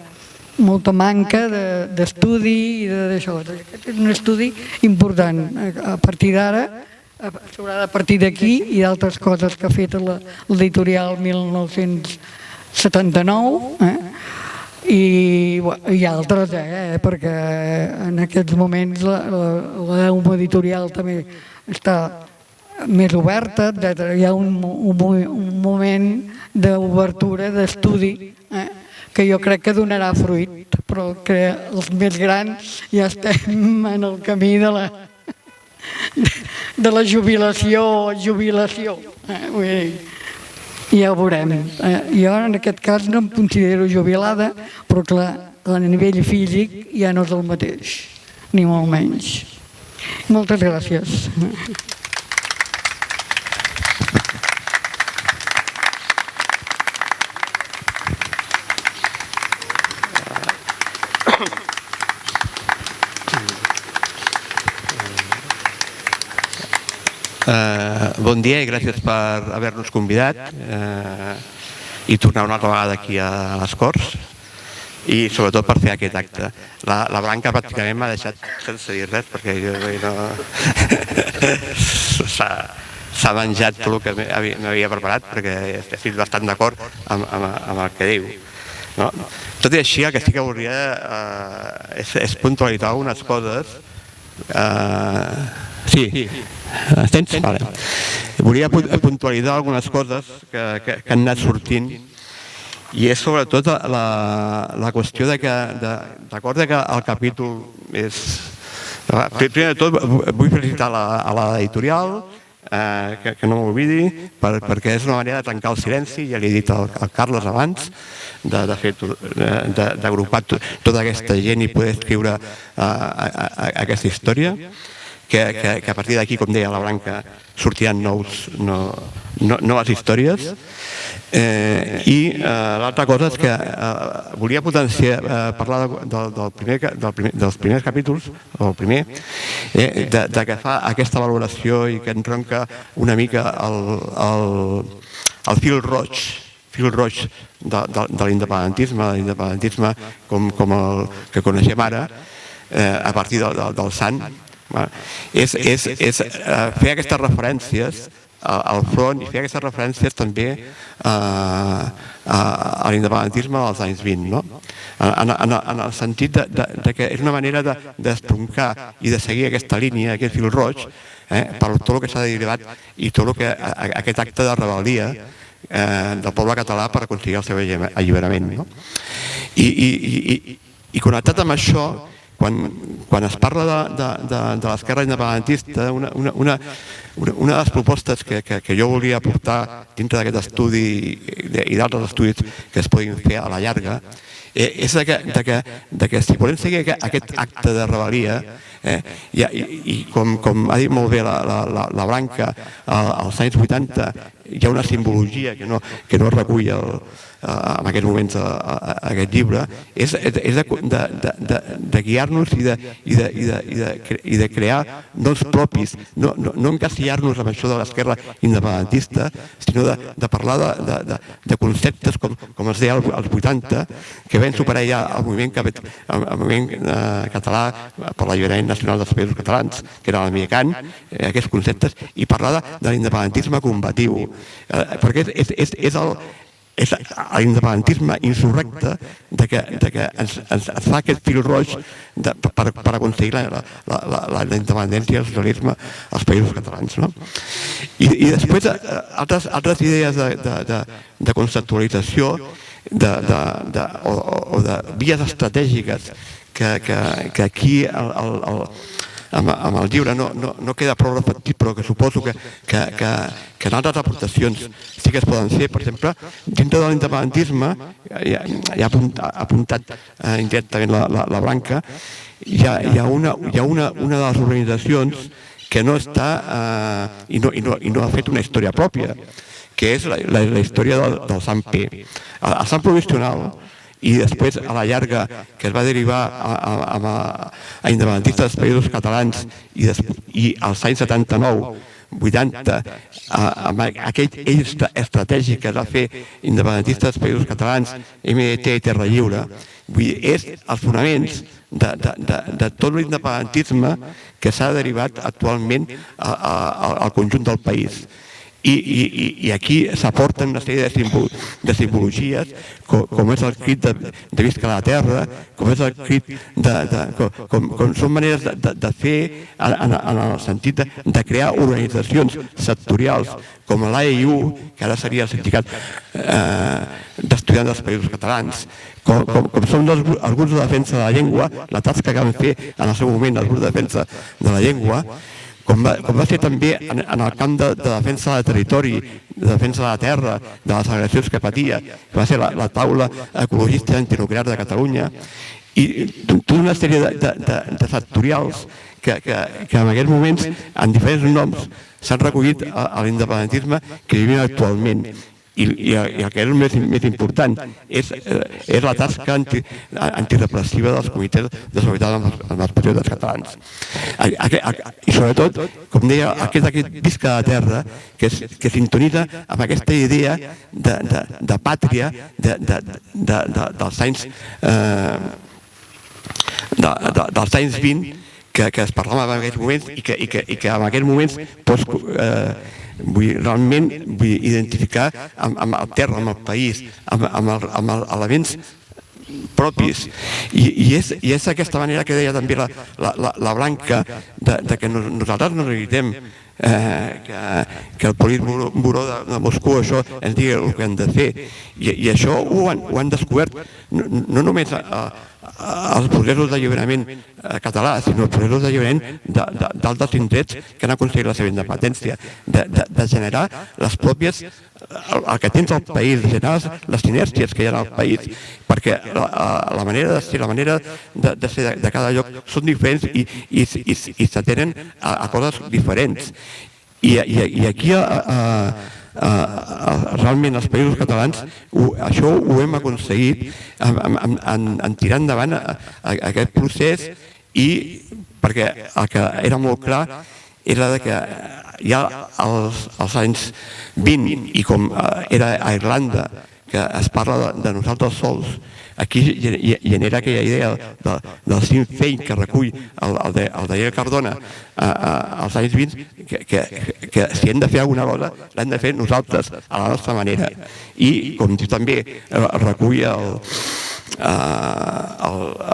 manca d'estudi i d'això. Aquest és un estudi important. A partir d'ara, s'haurà de partir d'aquí i d'altres coses que ha fet l'editorial 1979, i altres, perquè en aquests moments la editorial també està més oberta, hi ha un moment d'obertura, d'estudi, que jo crec que donarà fruit, però que els més grans ja estem en el camí de la jubilació. Vull dir, ja ho veurem. Jo en aquest cas no em considero jubilada, però clar, a nivell físic ja no és el mateix, ni molt menys. Moltes gràcies. Bon dia i gràcies per haver-nos convidat i tornar una altra vegada aquí a les Corts i sobretot per fer aquest acte. La Blanca pràcticament m'ha deixat sense dir res perquè jo no... s'ha menjat tot el que m'havia preparat perquè estic bastant d'acord amb el que diu. Tot i així, el que sí que volia és puntualitzar algunes coses. Sí, tens? Vale. Volia puntualitzar algunes coses que han anat sortint i és sobretot la qüestió de que, d'acord que el capítol és... Primer de tot vull felicitar a l'editorial, que no m'oblidi, perquè és una manera de trencar el silenci, ja li he dit al Carles abans, d'agrupar tota aquesta gent i poder escriure aquesta història, que a partir d'aquí, com deia la Blanca, sortiran noves històries. I l'altra cosa és que volia parlar dels primers capítols, o el primer, de que fa aquesta valoració i que entronca una mica el fil roig de l'independentisme com el que coneixem ara, a partir del sant, és fer aquestes referències al front i fer aquestes referències també a l'independentisme dels anys 20, en el sentit que és una manera d'estroncar i de seguir aquesta línia, aquest fil roig, per tot el que s'ha derivat i tot aquest acte de rebel·lia del poble català per aconseguir el seu alliberament. I connectat amb això, quan es parla de l'esquerra independentista, una de les propostes que jo volia aportar dintre d'aquest estudi i d'altres estudis que es puguin fer a la llarga és que si volem seguir aquest acte de rebel·lia, i com ha dit molt bé la Blanca, als anys 80 hi ha una simbologia que no recull en aquests moments aquest llibre, és de guiar-nos i de crear noms propis, no encasillar-nos amb això de l'esquerra independentista, sinó de parlar de conceptes com es deia als 80, que vam superar ja el moviment català per l'alliberament nacional dels països catalans, que era l'AMIECAN, aquests conceptes, i parlar de l'independentisme combatiu, perquè és l'independentisme insurrecte que ens fa aquest fil roig per aconseguir la independència i el socialisme als països catalans. I després altres idees de conceptualització o de vies estratègiques que aquí amb el llibre no queda prou reflectit, però que suposo que en altres aportacions sí que es poden fer. Per exemple, dintre de l'independentisme, ja ha apuntat indirectament la Blanca, hi ha una de les organitzacions que no està i no ha fet una història pròpia, que és la història del SAMP. El SAMP provisional, i després a la llarga que es va derivar a independentistes dels països catalans i als anys 79, 80, amb aquell eix estratègic que es va fer independentistes dels països catalans, MDT i Terra Lliure, és els fonaments de tot l'independentisme que s'ha derivat actualment al conjunt del país. I aquí s'aporten una sèrie de simbologies, com és el crit de Visca la Terra, com és el crit com són maneres de fer en el sentit de crear organitzacions sectorials com l'AEU, que ara seria el sindicat d'estudiants dels països catalans, com són els grups de defensa de la llengua, la tasca que van fer en el seu moment els grups de defensa de la llengua, com va ser també en el camp de defensa del territori, de defensa de la terra, de les agressions que patia, que va ser la taula ecologista antinuclear de Catalunya, i tota una sèrie de sectorials que en aquests moments, en diferents noms, s'han recollit a l'independentisme que vivim actualment. I el que és més important és la tasca antirepressiva dels comitès de solidaritat amb els patriotes catalans. I sobretot, com deia, aquest Visca la Terra que sintonitza amb aquesta idea de pàtria dels anys 20 que es parlava en aquests moments i que en aquests moments vull realment identificar amb el terra, amb el país, amb els elements propis. I és aquesta manera que deia també la Blanca, que nosaltres no necessitem que el Politburó de Moscou això ens digui el que hem de fer. I això ho han descobert no només els processos d'alliberament català, sinó els processos d'alliberament d'altres indrets que han aconseguit la seva independència, de generar les pròpies, el que tens al país, de generar les sinèrcies que hi ha al país, perquè la manera de ser, la manera de ser de cada lloc són diferents i s'atenen a coses diferents. I aquí realment els països catalans això ho hem aconseguit en tirar endavant aquest procés, i perquè el que era molt clar era que ja als anys 20, i com era a Irlanda, que es parla de nosaltres sols, aquí genera aquella idea del Sinn Féin que recull el Daniel Cardona als anys 20, que si hem de fer alguna cosa l'hem de fer nosaltres a la nostra manera. I com diu també recull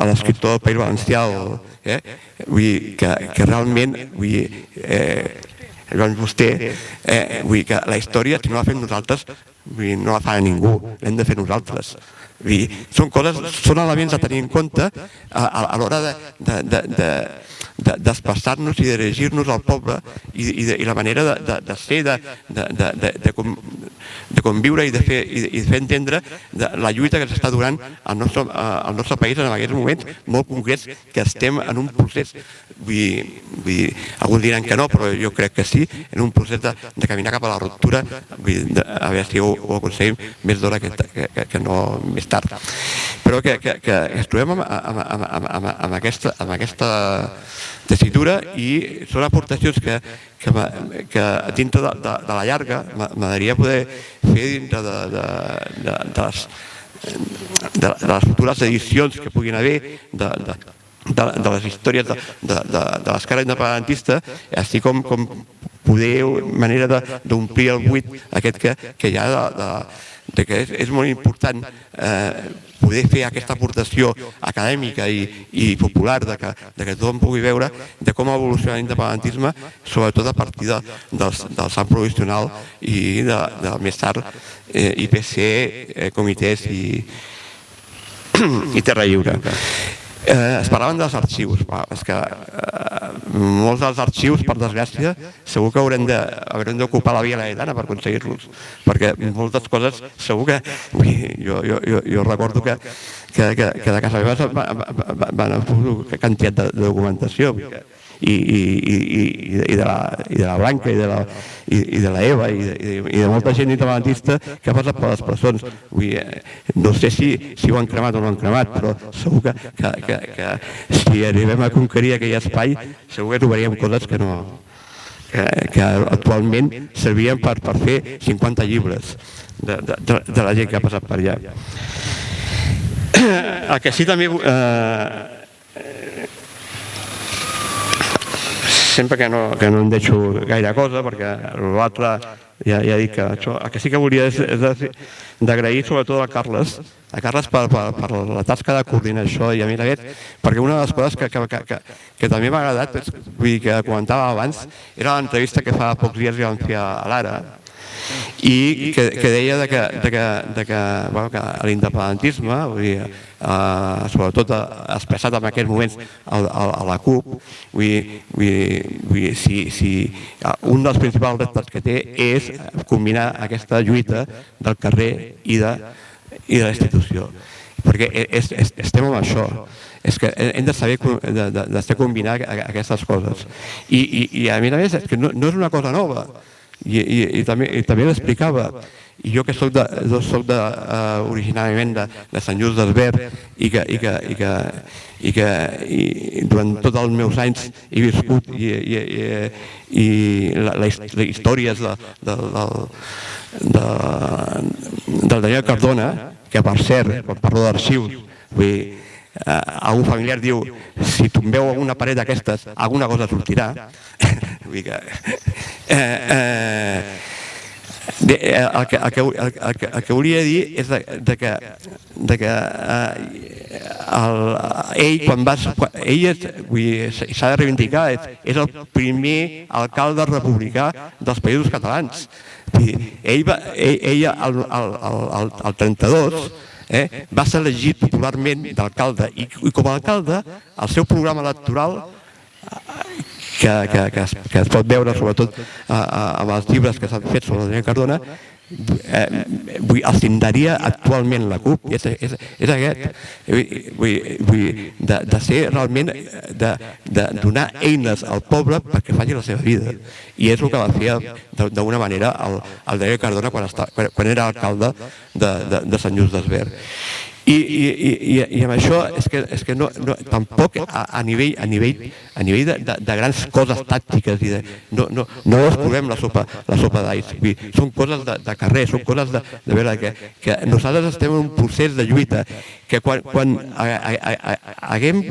l'escriptor del País Valencià, que realment Joan Fuster, que la història, si no la fem nosaltres, no la fa ningú, l'hem de fer nosaltres. Són elements a tenir en compte a l'hora d'expressar-nos i de dirigir-nos al poble, i la manera de ser, de conviure i de fer entendre la lluita que s'està donant al nostre país en aquests moments molt concrets, que estem en un procés, alguns diran que no, però jo crec que sí, en un procés de caminar cap a la ruptura, a veure si ho aconseguim més d'hora que no més tard. Però que ens trobem amb aquesta tessitura, i són aportacions que dintre de la llarga m'agradaria poder fer dintre de les futures edicions que puguin haver de les històries de l'esquerra independentista, així com poder manera d'omplir el buit aquest que hi ha és molt important poder fer aquesta aportació acadèmica i popular de que tothom pugui veure de com evoluciona l'independentisme, sobretot a partir del sant provisional i de més tard IPC, comitès i Terra Lliure. Es parlaven dels arxius. És que molts dels arxius, per desgràcia, segur que haurem d'ocupar la Via Laietana per aconseguir-los, perquè moltes coses segur que... Jo recordo que de casa meva van a quantitat de documentació i de la Blanca i de la Eva i de molta gent independentista que ha passat per les presons. No sé si ho han cremat o no han cremat, però segur que si arribem a conquerir aquell espai segur que trobaríem coses que actualment servien per fer 50 llibres de la gent que ha passat per allà. El que sí també... sempre que no em deixo gaire cosa, perquè l'altre ja dic que això, el que sí que volia és d'agrair sobretot a Carles per la tasca de coordinar això i a mi perquè una de les coses que també m'ha agradat, vull dir que comentava abans, era l'entrevista que fa pocs dies li vam fer a l'Ara i que deia que l'independentisme, sobretot expressat en aquests moments a la CUP, si un dels principals reptes que té és combinar aquesta lluita del carrer i de la institució, perquè estem amb això. És que hem de saber combinar aquestes coses i a més és que no és una cosa nova i també l'explicava. I jo que soc originàriament de Sant Just Desvern i que durant tots els meus anys he viscut i les històries del Daniel Cardona, que per cert, quan parlo d'arxius, algun familiar diu si tombeu alguna paret d'aquestes alguna cosa sortirà. El que volia dir és que ell s'ha de reivindicar, és el primer alcalde republicà dels Països Catalans. Ell al 32 va ser elegit popularment d'alcalde i com a alcalde el seu programa electoral que es pot veure sobretot amb els llibres que s'han fet sobre el Daniel Cardona, el signaria actualment la CUP, és aquest, de ser realment, de donar eines al poble perquè faci la seva vida. I és el que va fer d'una manera el Daniel Cardona quan era alcalde de Sant Just Desvern. I amb això és que tampoc a nivell de grans coses tàctiques no descobrem la sopa d'alls. Són coses de carrer, són coses de veure que nosaltres estem en un procés de lluita que quan haguem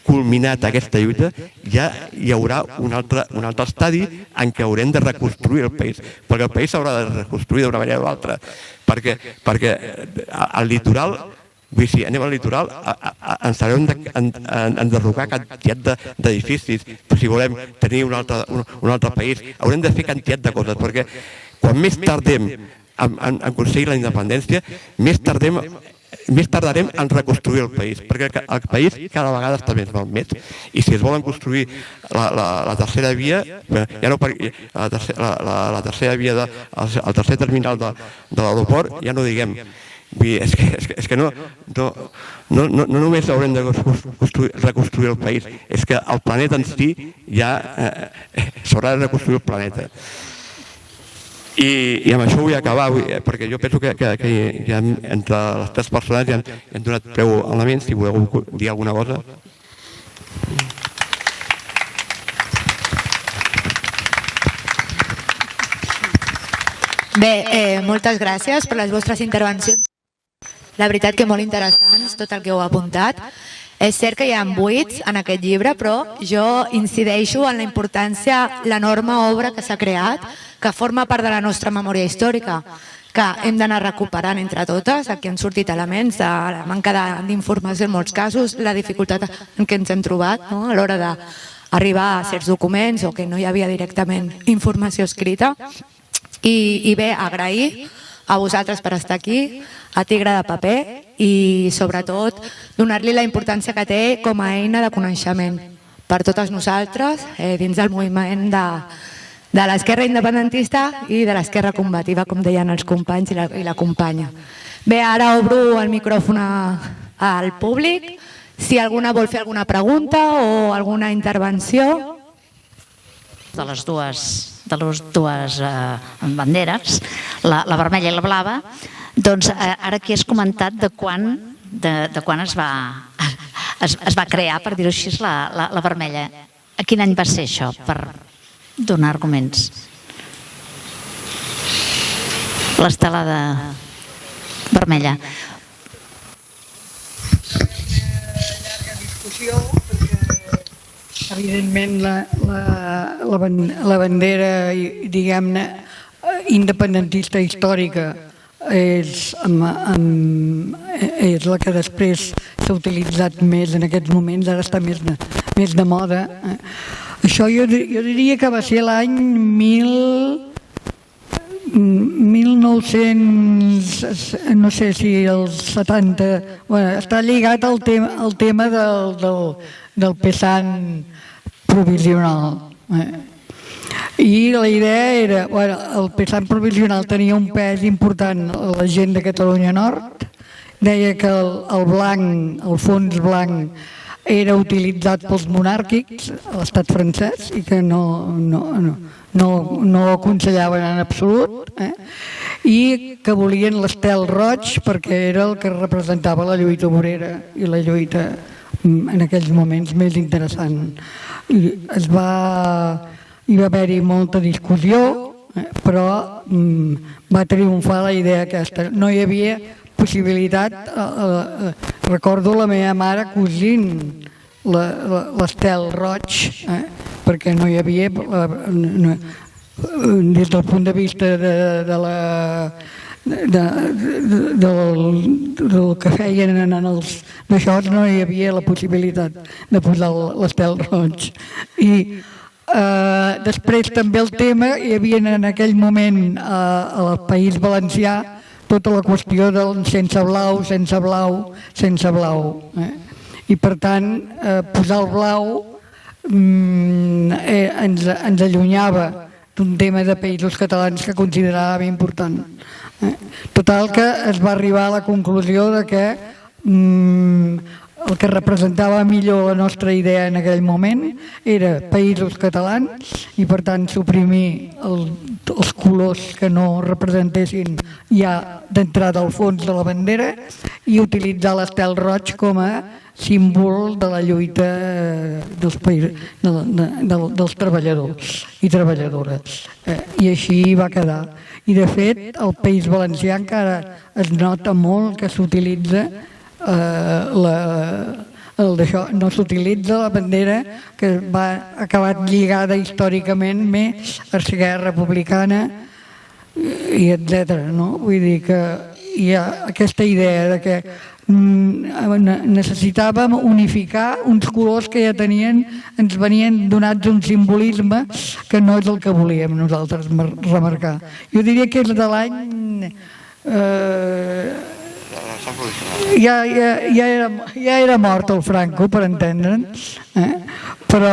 culminat aquesta lluita ja hi haurà un altre estadi en què haurem de reconstruir el país, perquè el país s'haurà de reconstruir d'una manera o altra, perquè el litoral, si anem al litoral ens haurem d'enderrocar quantitat d'edificis, si volem tenir un altre país, haurem de fer quantitat de coses, perquè quan més tardem en aconseguir la independència, més tardarem en reconstruir el país, perquè el país cada vegada està més malmès i si es volen construir la tercera via, la tercera via, el tercer terminal de l'aeroport, ja no diguem. És que no només haurem de reconstruir el país, és que el planeta en si ja s'haurà de reconstruir el planeta. I amb això vull acabar, perquè jo penso que ja entre les tres persones ja hem donat prou elements, si voleu dir alguna cosa. Bé, moltes gràcies per les vostres intervencions. La veritat que molt interessants, tot el que heu apuntat. És cert que hi ha buits en aquest llibre, però jo incideixo en la importància, l'enorme obra que s'ha creat, que forma part de la nostra memòria històrica, que hem d'anar recuperant entre totes. Aquí han sortit elements de la manca d'informació en molts casos, la dificultat en què ens hem trobat a l'hora d'arribar a certs documents o que no hi havia directament informació escrita. I bé, agrair a vosaltres per estar aquí, a Tigre de Paper, i sobretot donar-li la importància que té com a eina de coneixement per totes nosaltres dins del moviment de l'esquerra independentista i de l'esquerra combativa, com deien els companys i la companya. Bé, ara obro el micròfon al públic. Si alguna vol fer alguna pregunta o alguna intervenció. De les dues banderes, la vermella i la blava, doncs ara aquí has comentat de quan es va crear, per dir-ho així, la vermella. A quin any va ser això, per donar arguments? L'estelada vermella. Llarga discussió, perquè evidentment la bandera, diguem-ne, independentista històrica és la que després s'ha utilitzat més en aquests moments, ara està més de moda. Això jo diria que va ser l'any 1900, no sé si els 70, està lligat al tema del pesant provisional. I la idea era, el pesant provisional tenia un pes important a la gent de Catalunya Nord, deia que el blanc, el fons blanc, era utilitzat pels monàrquics a l'estat francès i que no aconsellaven en absolut, i que volien l'estel roig perquè era el que representava la lluita obrera i la lluita en aquells moments més interessant. Hi va haver-hi molta discussió, però va triomfar la idea aquesta. No hi havia possibilitat, recordo la meva mare cosint l'estel roig, perquè no hi havia, des del punt de vista del que feien d'això, no hi havia la possibilitat de posar l'estel roig. I després també el tema, hi havia en aquell moment al País Valencià tota la qüestió del sense blau, sense blau, sense blau. I per tant, posar el blau ens allunyava d'un tema de països catalans que consideràvem important. Total que es va arribar a la conclusió de que el que representava millor la nostra idea en aquell moment era països catalans i per tant suprimir els colors que no representessin ja d'entrada al fons de la bandera i utilitzar l'estel roig com a símbol de la lluita dels treballadors i treballadores. I així va quedar. I de fet al País Valencià encara es nota molt que s'utilitza no s'utilitza la bandera que va acabat lligada històricament més a Esquerra Republicana i etc. Vull dir que hi ha aquesta idea de que necessitàvem unificar uns colors que ja tenien, ens venien donats un simbolisme que no és el que volíem nosaltres remarcar. Jo diria que és de l'any... Ja era mort el Franco, per entendre'ns, però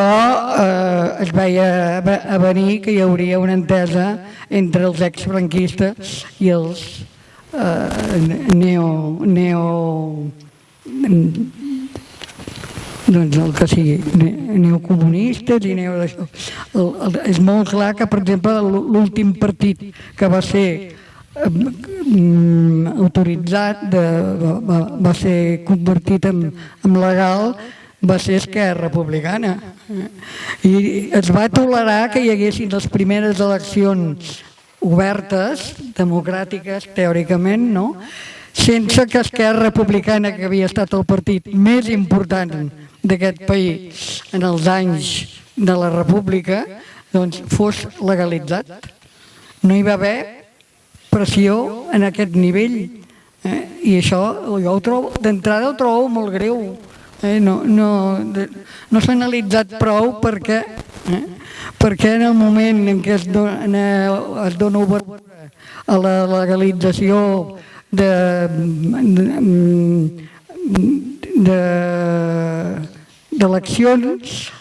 es veia a venir que hi hauria una entesa entre els exfranquistes i els doncs el que sigui, neocomunistes i d'això. És molt clar que, per exemple, l'últim partit que va ser autoritzat, va ser convertit en legal, va ser Esquerra Republicana. I es va tolerar que hi haguessin les primeres eleccions obertes, democràtiques, teòricament, sense que Esquerra Republicana, que havia estat el partit més important d'aquest país en els anys de la República, doncs fos legalitzat. No hi va haver pressió en aquest nivell. I això jo d'entrada ho trobo molt greu. No s'ha analitzat prou perquè en el moment en què es dona obertura a la legalització d'eleccions,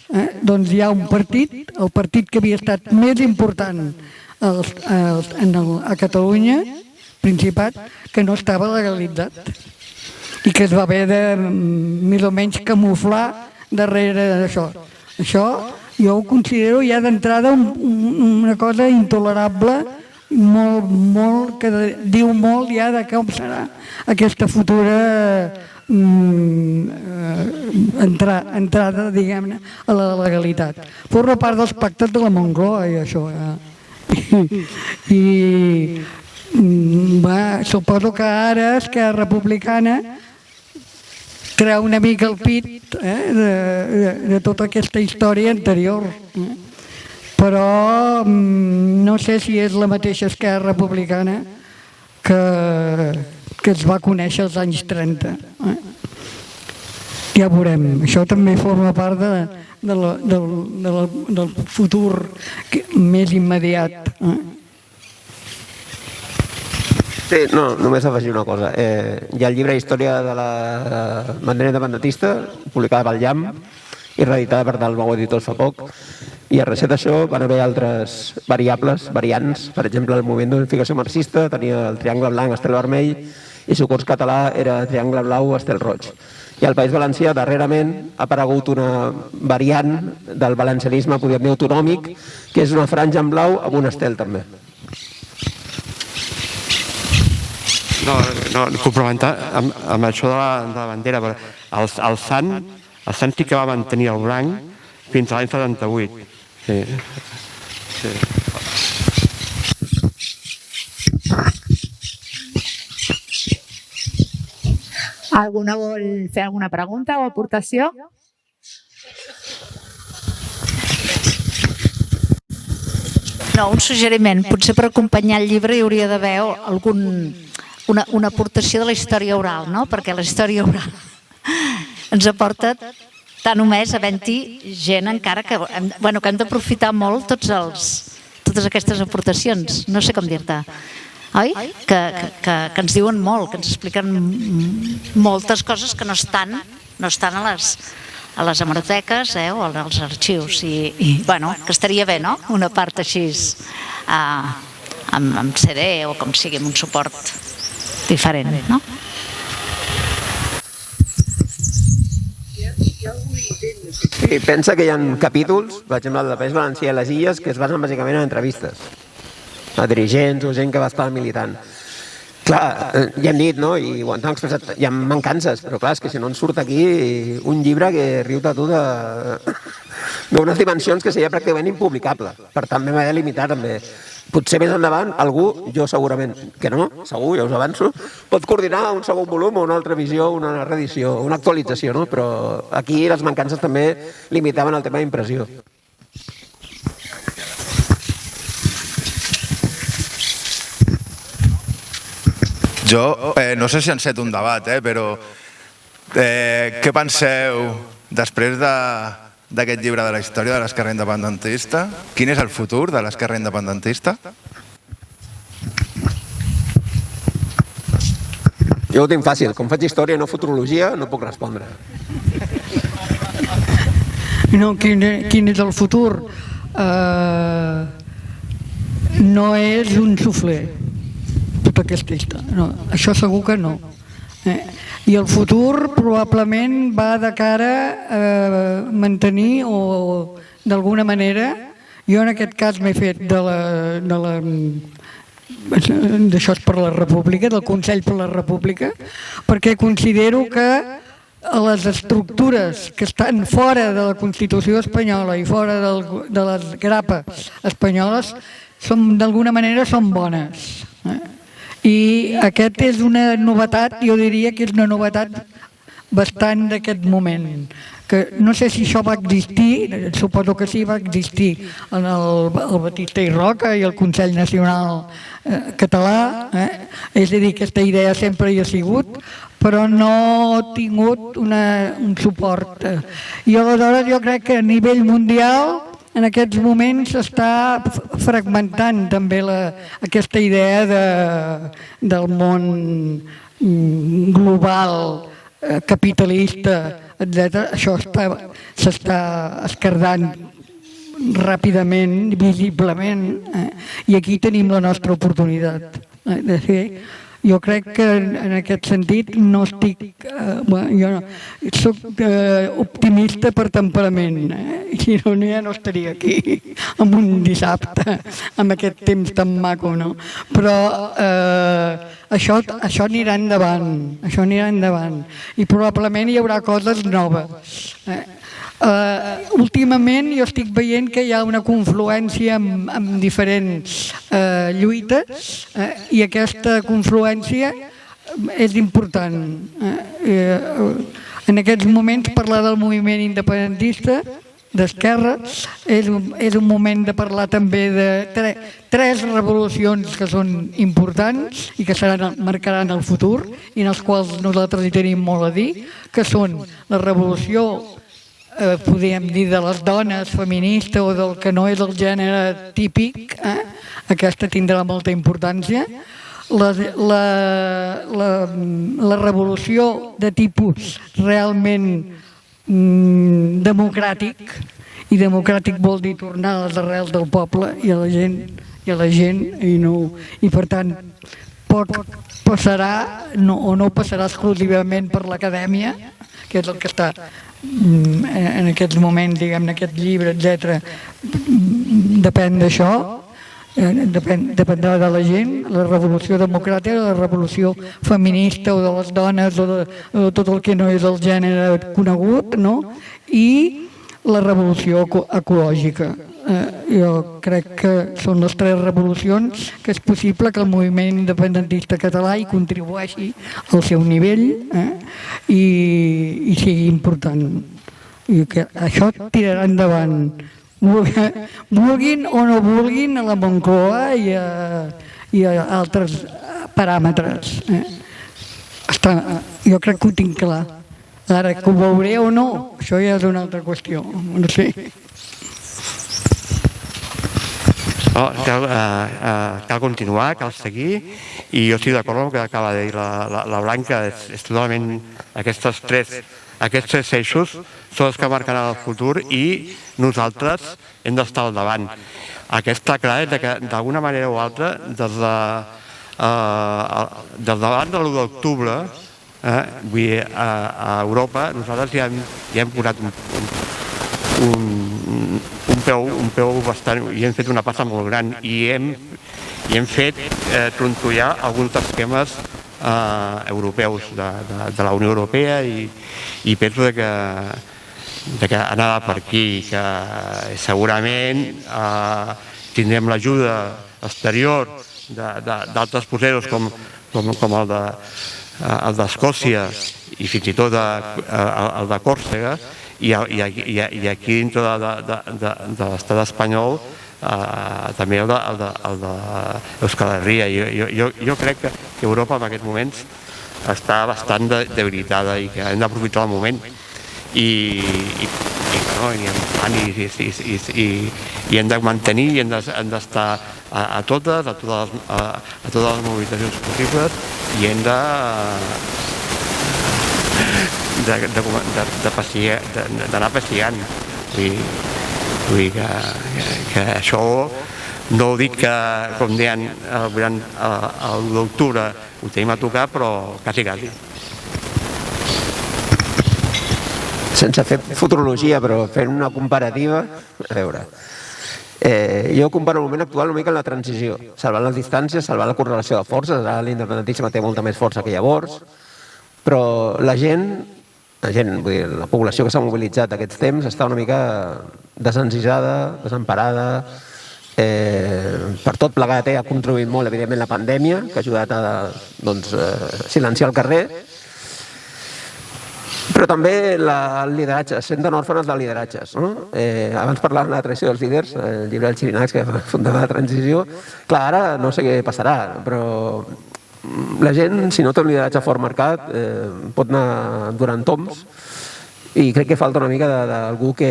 doncs hi ha un partit, el partit que havia estat més important a Catalunya, Principat, que no estava legalitzat i que es va haver de més o menys camuflar darrere d'això. Això jo ho considero ja d'entrada una cosa intolerable, que diu molt ja de com serà aquesta futura entrada, diguem-ne, a la legalitat. Forma part dels pactes de la Moncloa, i això. I suposo que ara Esquerra Republicana treu una mica el pit de tota aquesta història anterior. Però no sé si és la mateixa Esquerra Republicana que es va conèixer als anys 30. Ja veurem. Això també forma part del futur més immediat. Sí, no, només afegir una cosa. Hi ha el llibre Història de la bandera independentista, publicada pel LLAM i reeditada per Dalmau Editors fa poc. I a recer d'això van haver altres variants. Per exemple, el moviment d'unificació marxista tenia el triangle blanc, estel vermell, i Socors català era triangle blau, estel roig. I al País Valencià, darrerament, ha aparegut una variant del valencianisme, podríem dir autonòmic, que és una franja en blau amb un estel també. No, complementar amb això de la bandera, el Sant sí que va mantenir el blanc fins a l'any 78. Sí. Alguna vol fer alguna pregunta o aportació? No, un suggeriment. Potser per acompanyar el llibre hi hauria d'haver una aportació de la història oral, no? Perquè la història oral ens aporta tant només havent-hi gent encara que hem d'aprofitar molt totes aquestes aportacions. No sé com dir-te. Oi? Que ens diuen molt, que ens expliquen moltes coses que no estan a les hemeroteques o als arxius. I que estaria bé, no? Una part així amb CD o com sigui, amb un suport diferent, no? Sí, pensa que hi ha capítols, per exemple, del País Valencià i les Illes, que es basen bàsicament en entrevistes a dirigents o gent que va estar militant. Clar, ja hem dit, no?, i ho han expressat, hi ha mancances, però clar, és que si no ens surt aquí un llibre que riu-te tu d'unes dimensions que seria pràcticament impublicable. Per tant, vam haver de limitar també. Potser més endavant algú, jo segurament que no, segur, ja us avanço, pot coordinar un segon volum o una altra visió, una reedició, una actualització, no? Però aquí les mancances també limitaven el tema d'impressió. Jo no sé si encet un debat, però què penseu després d'aquest llibre de la història de l'esquerra independentista? Quin és el futur de l'esquerra independentista? Jo ho tinc fàcil. Com faig història i no futurologia, no puc respondre. No, quin és el futur? No és un suflé, tota aquesta història. No, això segur que no. I el futur probablement va de cara a mantenir o d'alguna manera, jo en aquest cas m'he fet d'això és per la República, del Consell per la República, perquè considero que les estructures que estan fora de la Constitució espanyola i fora de les grapes espanyoles d'alguna manera són bones. I aquest és una novetat, jo diria que és una novetat bastant d'aquest moment, que no sé si això va existir, suposo que sí, va existir en el Batista i Roca i el Consell Nacional Català, és a dir, aquesta idea sempre hi ha sigut, però no ha tingut un suport. I aleshores jo crec que a nivell mundial en aquests moments s'està fragmentant també aquesta idea del món global, capitalista, etc. Això s'està esquerdant ràpidament, visiblement, i aquí tenim la nostra oportunitat. Jo crec que en aquest sentit no estic... Jo soc optimista per temperament, si no ja no estaria aquí amb un dissabte, amb aquest temps tan maco, no? Però això anirà endavant, i probablement hi haurà coses noves. Últimament jo estic veient que hi ha una confluència amb diferents lluites i aquesta confluència és important. En aquests moments parlar del moviment independentista d'esquerra és un moment de parlar també de tres revolucions que són importants i que marcaran el futur i en els quals nosaltres hi tenim molt a dir, que són la revolució podríem dir de les dones, feminista o del que no és el gènere típic, aquesta tindrà molta importància. La revolució de tipus realment democràtic, i democràtic vol dir tornar a les arrels del poble i a la gent, i per tant poc passarà o no passarà exclusivament per l'acadèmia, que és el que està en aquests moments, diguem-ne, aquest llibre, etc. Depèn d'això, dependrà de la gent, la revolució democràtica, la revolució feminista o de les dones o de tot el que no és el gènere conegut, i la revolució ecològica. Jo crec que són les tres revolucions que és possible que el moviment independentista català hi contribueixi al seu nivell i sigui important. I que això tirarà endavant, vulguin o no vulguin, a la Moncloa i a altres paràmetres. Jo crec que ho tinc clar. Ara, que ho veuré o no, això ja és una altra qüestió, no sé. Cal continuar, cal seguir, i jo estic d'acord amb el que acaba de dir la Blanca. És totalment aquests tres eixos són els que marcaran el futur i nosaltres hem d'estar al davant. El que està clar és que d'alguna manera o altra des davant de l'1 d'octubre a Europa nosaltres ja hem posat un peu bastant, i hem fet una passa molt gran i hem fet trontollar alguns esquemes europeus de la Unió Europea i penso que anava per aquí, que segurament tindrem l'ajuda exterior d'altres poderos com el d'Escòcia i fins i tot el de Còrsega, i aquí dintre de l'estat espanyol també el d'Euskal Herria. Jo crec que Europa en aquests moments està bastant debilitada i que hem d'aprofitar el moment i hem de mantenir i hem d'estar a totes les mobilitzacions possibles i hem d'anar passeant. Vull dir que això no ho dic que, com deien l'1 d'octubre, ho tenim a tocar, però quasi. Sense fer futurologia, però fent una comparativa, a veure, jo comparo el moment actual una mica amb la transició, salvant les distàncies, salvant la correlació de forces. Ara l'independentisme té molta més força que llavors, però la gent, vull dir, la població que s'ha mobilitzat aquests temps està una mica desencisada, desemparada, per tot plegat ha contribuït molt, evidentment, la pandèmia, que ha ajudat a silenciar el carrer, Però també el lideratge, es senten òrfenes de lideratges. No? Abans parlàvem de la tradició dels líders, el llibre del Xirinacs, que fundava la transició. Clar, ara no sé què passarà, però la gent, si no té un lideratge fort marcat, pot anar durant toms, i crec que falta una mica d'algú que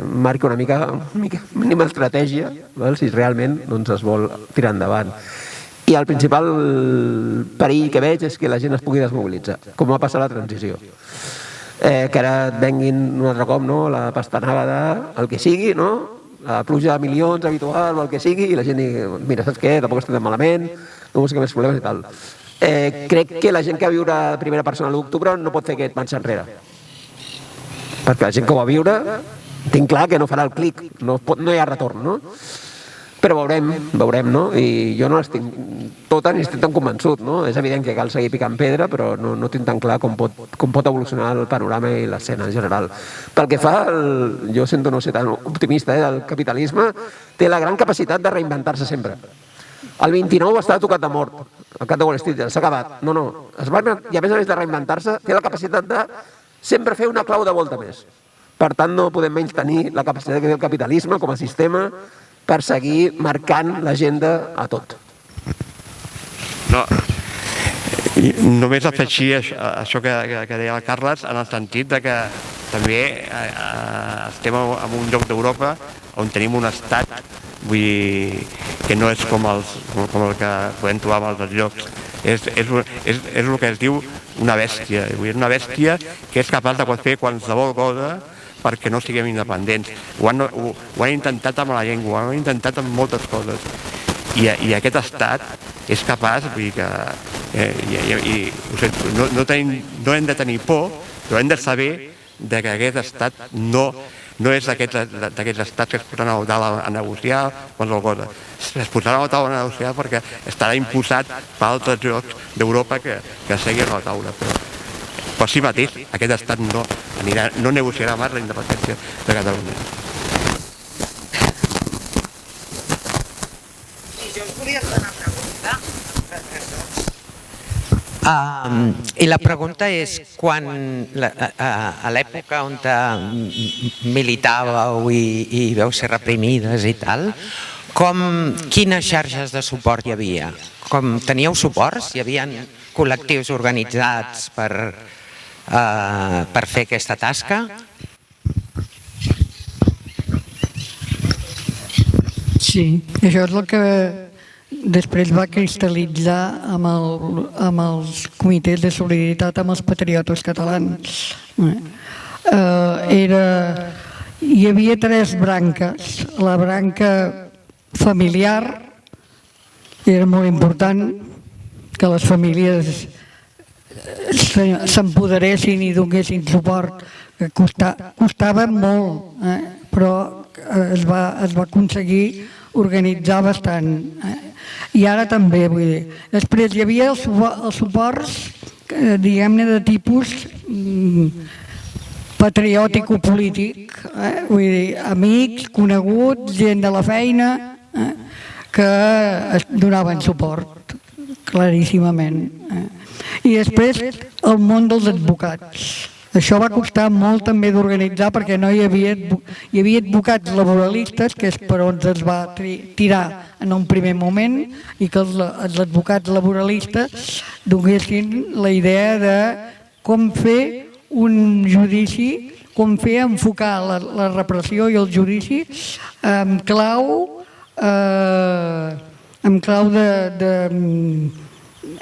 marqui una mínima estratègia, si realment es vol tirar endavant. I el principal perill que veig és que la gent es pugui desmobilitzar, com va passar a la transició. Que ara et venguin un altre cop la pastanaga del que sigui, la pluja de milions habitual o el que sigui, i la gent digui, mira, saps què, tampoc estem tan malament, no busquem més problemes i tal. Crec que la gent que va viure a primera persona l'octubre no pot fer aquest marxa enrere. Perquè la gent que ho va viure, tinc clar que no farà el clic, no hi ha retorn, no? Però veurem, no? I jo no estic tota ni estic tan convençut, no? És evident que cal seguir picant pedra, però no tinc tan clar com pot evolucionar el panorama i l'escena en general. Pel que fa, jo sento no ser tan optimista, el capitalisme té la gran capacitat de reinventar-se sempre. El 29 està tocat de mort, el cap de Wall Street, s'ha acabat. No, i a més de reinventar-se, té la capacitat de sempre fer una clau de volta més. Per tant, no podem menys tenir la capacitat que té el capitalisme com a sistema per seguir marcant l'agenda a tot. No, només afegir això que deia el Carles, en el sentit que també estem en un lloc d'Europa on tenim un estat, vull dir, que no és com el que podem trobar en altres llocs. És el que es diu una bèstia, és una bèstia que és capaç de fer qualsevol cosa perquè no siguem independents. Ho han intentat amb la llengua, ho han intentat amb moltes coses. I aquest estat és capaç, vull dir que no hem de tenir por, però hem de saber que aquest estat no és d'aquests estats que es posaran a la taula a negociar qualsevol cosa. Es posaran a la taula a negociar perquè estarà imposat per altres llocs d'Europa que seguin a la taula. Però per si mateix, aquest estat no negociarà mai la independència de Catalunya. Jo us volia fer una pregunta. I la pregunta és, quan a l'època on militàveu i veu ser reprimides i tal, quines xarxes de suport hi havia? Teníeu suports? Hi havia col·lectius organitzats per fer aquesta tasca? Sí, això és el que després va cristal·litzar amb els comitès de solidaritat amb els patriotes catalans. Hi havia 3 branques. La branca familiar era molt important, que les famílies s'empoderessin i donessin suport, que costava molt, però es va aconseguir organitzar bastant. I ara també, vull dir. Després hi havia els suports, diguem-ne, de tipus patriòtico-polític, vull dir, amics, coneguts, gent de la feina, que es donaven suport, claríssimament. I després el món dels advocats. Això va costar molt també d'organitzar perquè no hi havia advocats laboralistes, que és per on es va tirar en un primer moment, i que els advocats laboralistes donessin la idea de com fer un judici, com fer enfocar la repressió i el judici amb clau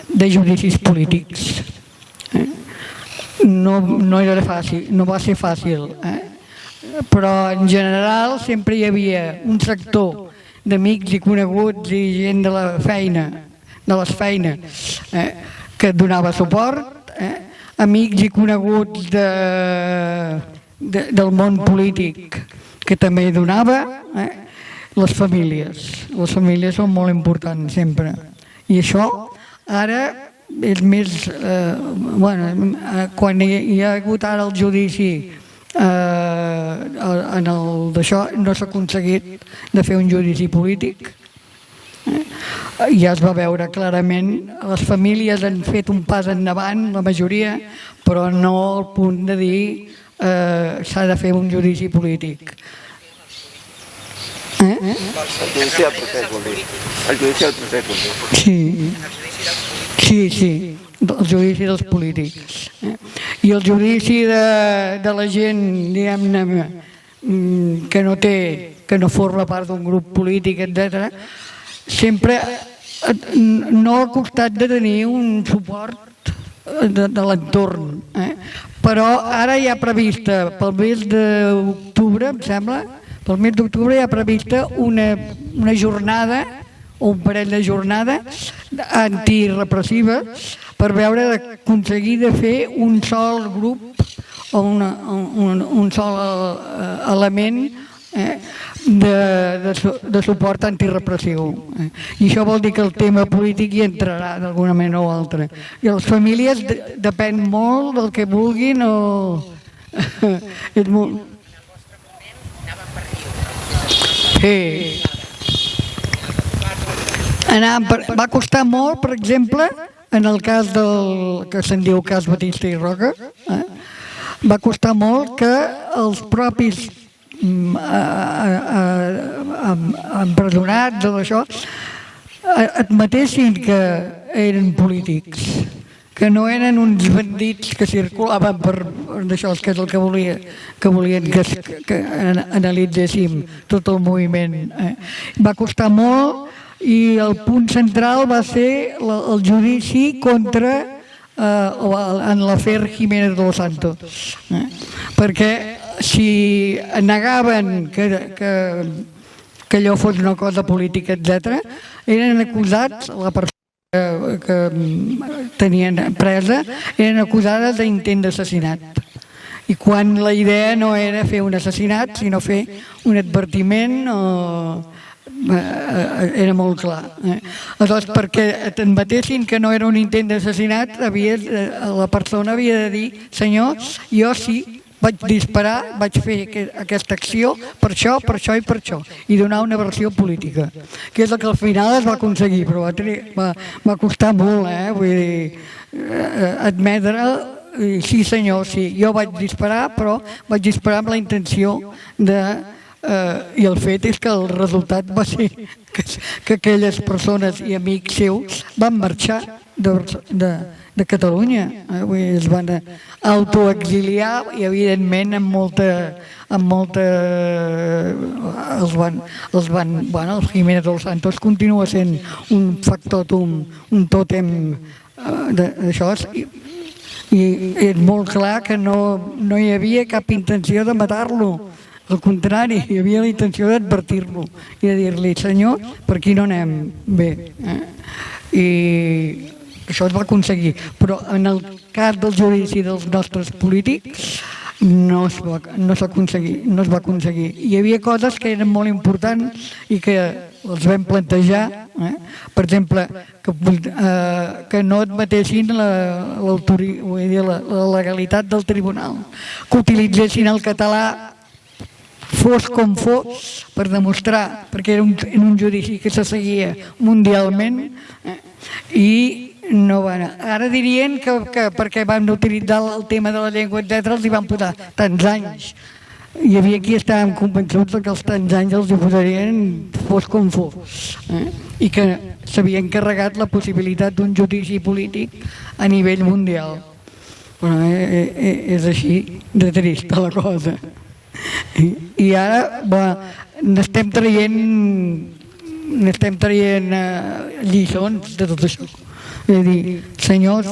de judicis polítics. No era fàcil, no va ser fàcil, però en general sempre hi havia un sector d'amics i coneguts i gent de la feina, de les feines, que donava suport, amics i coneguts del món polític que també donava, les famílies són molt importants sempre, i això ara és més, quan hi ha hagut ara el judici en el d'això, no s'ha aconseguit de fer un judici polític, Ja es va veure clarament, les famílies han fet un pas endavant, la majoria, però no al punt de dir s'ha de fer un judici polític. El judici del procés, vol dir. El judici del procés, vol dir. Sí, el judici dels polítics. I el judici de la gent, diguem-ne, que no forma part d'un grup polític, etc., sempre no ha costat de tenir un suport de l'entorn. Però ara hi ha prevista, pel mes d'octubre, em sembla, pel mes d'octubre hi ha prevista una jornada, o un parell de jornades antirepressiva, per veure d'aconseguir de fer un sol grup o un sol element de suport antirepressiu. I això vol dir que el tema polític hi entrarà d'alguna manera o altra. I les famílies depèn molt del que vulguin o... És molt... Sí. Va costar molt, per exemple, en el cas del que se'n diu cas Batista i Roca, va costar molt que els propis empresonats o això admetessin que eren polítics, que no eren uns bandits que circulaven per això, que és el que volien que analitzéssim tot el moviment. Va costar molt i el punt central va ser el judici contra en l'afer Jiménez de los Santos, perquè si negaven que allò fos una cosa política, etc., eren acusats, la persona que tenien presa, eren acusades d'intent d'assassinat. I quan la idea no era fer un assassinat, sinó fer un advertiment era molt clar. Aleshores, perquè t'admetessin que no era un intent d'assassinat, la persona havia de dir: senyor, jo sí vaig disparar, vaig fer aquesta acció per això, per això i per això, i donar una versió política, que és el que al final es va aconseguir, però va costar molt, vull dir, admetre, sí senyor, sí, jo vaig disparar, però vaig disparar amb la intenció de... I el fet és que el resultat va ser que aquelles persones i amics seus van marxar de Catalunya, es van autoexiliar i evidentment el Jiménez de los Santos continua sent un factotum, un tòtem d'això, i és molt clar que no hi havia cap intenció de matar-lo. Al contrari, hi havia la intenció d'advertir-lo i de dir-li: senyor, per aquí no anem bé. I això es va aconseguir. Però en el cas del judici dels nostres polítics no es va aconseguir. Hi havia coses que eren molt importants i que les vam plantejar, per exemple, que no admetessin la legalitat del tribunal, que utilitzessin el català fos com fos, per demostrar, perquè era un judici que se seguia mundialment, i no van... Ara dirien que perquè van utilitzar el tema de la llengua, etc., els hi van posar tants anys. Hi havia qui estàvem convençuts que els tants anys els hi posarien fos com fos, i que s'havia encarregat la possibilitat d'un judici polític a nivell mundial. Però és així de trista la cosa. I ara n'estem traient lliçons de tot això. És a dir, senyors,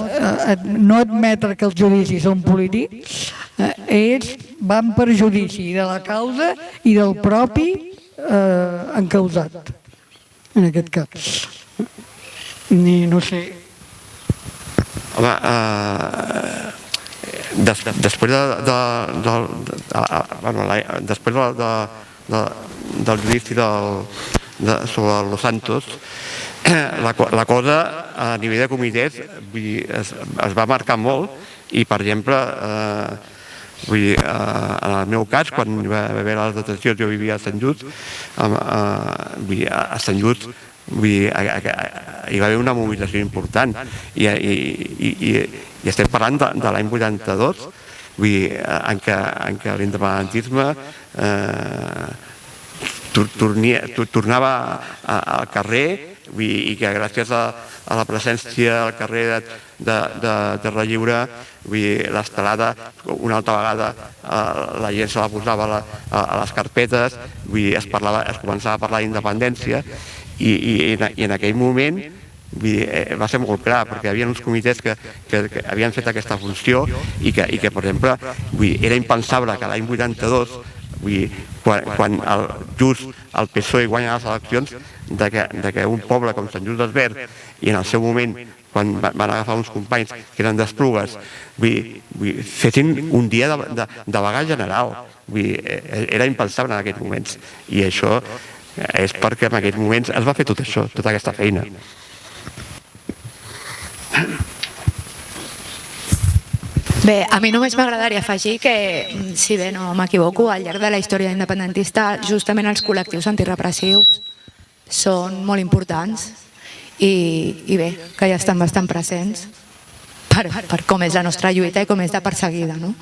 no admetre que els judicis són polítics van per judici de la causa i del propi encausat, en aquest cas. No sé... Home, després del judici sobre Los Santos, la cosa a nivell de comitès es va marcar molt i, per exemple, en el meu cas, quan hi va haver les detencions, jo vivia a Sant Just, a Sant Just hi va haver una mobilització important i estem parlant de l'any 82 en què l'independentisme tornava al carrer i que gràcies a la presència al carrer de Terra Lliure l'estelada una altra vegada la gent se la posava a les carpetes, es començava a parlar d'independència i en aquell moment va ser molt clar perquè hi havia uns comitès que havien fet aquesta funció i que per exemple era impensable que l'any 82 quan just el PSOE guanya les eleccions que un poble com Sant Just Desvern i en el seu moment quan van agafar uns companys que eren d'Esplugues fessin un dia de vaga general era impensable en aquells moments i això és perquè en aquells moments es va fer tot això, tota aquesta feina. Bé, a mi només m'agradaria afegir que, si bé no m'equivoco, al llarg de la història independentista justament els col·lectius antirepressius són molt importants i bé, que ja estan bastant presents per com és la nostra lluita i com és de perseguida, no?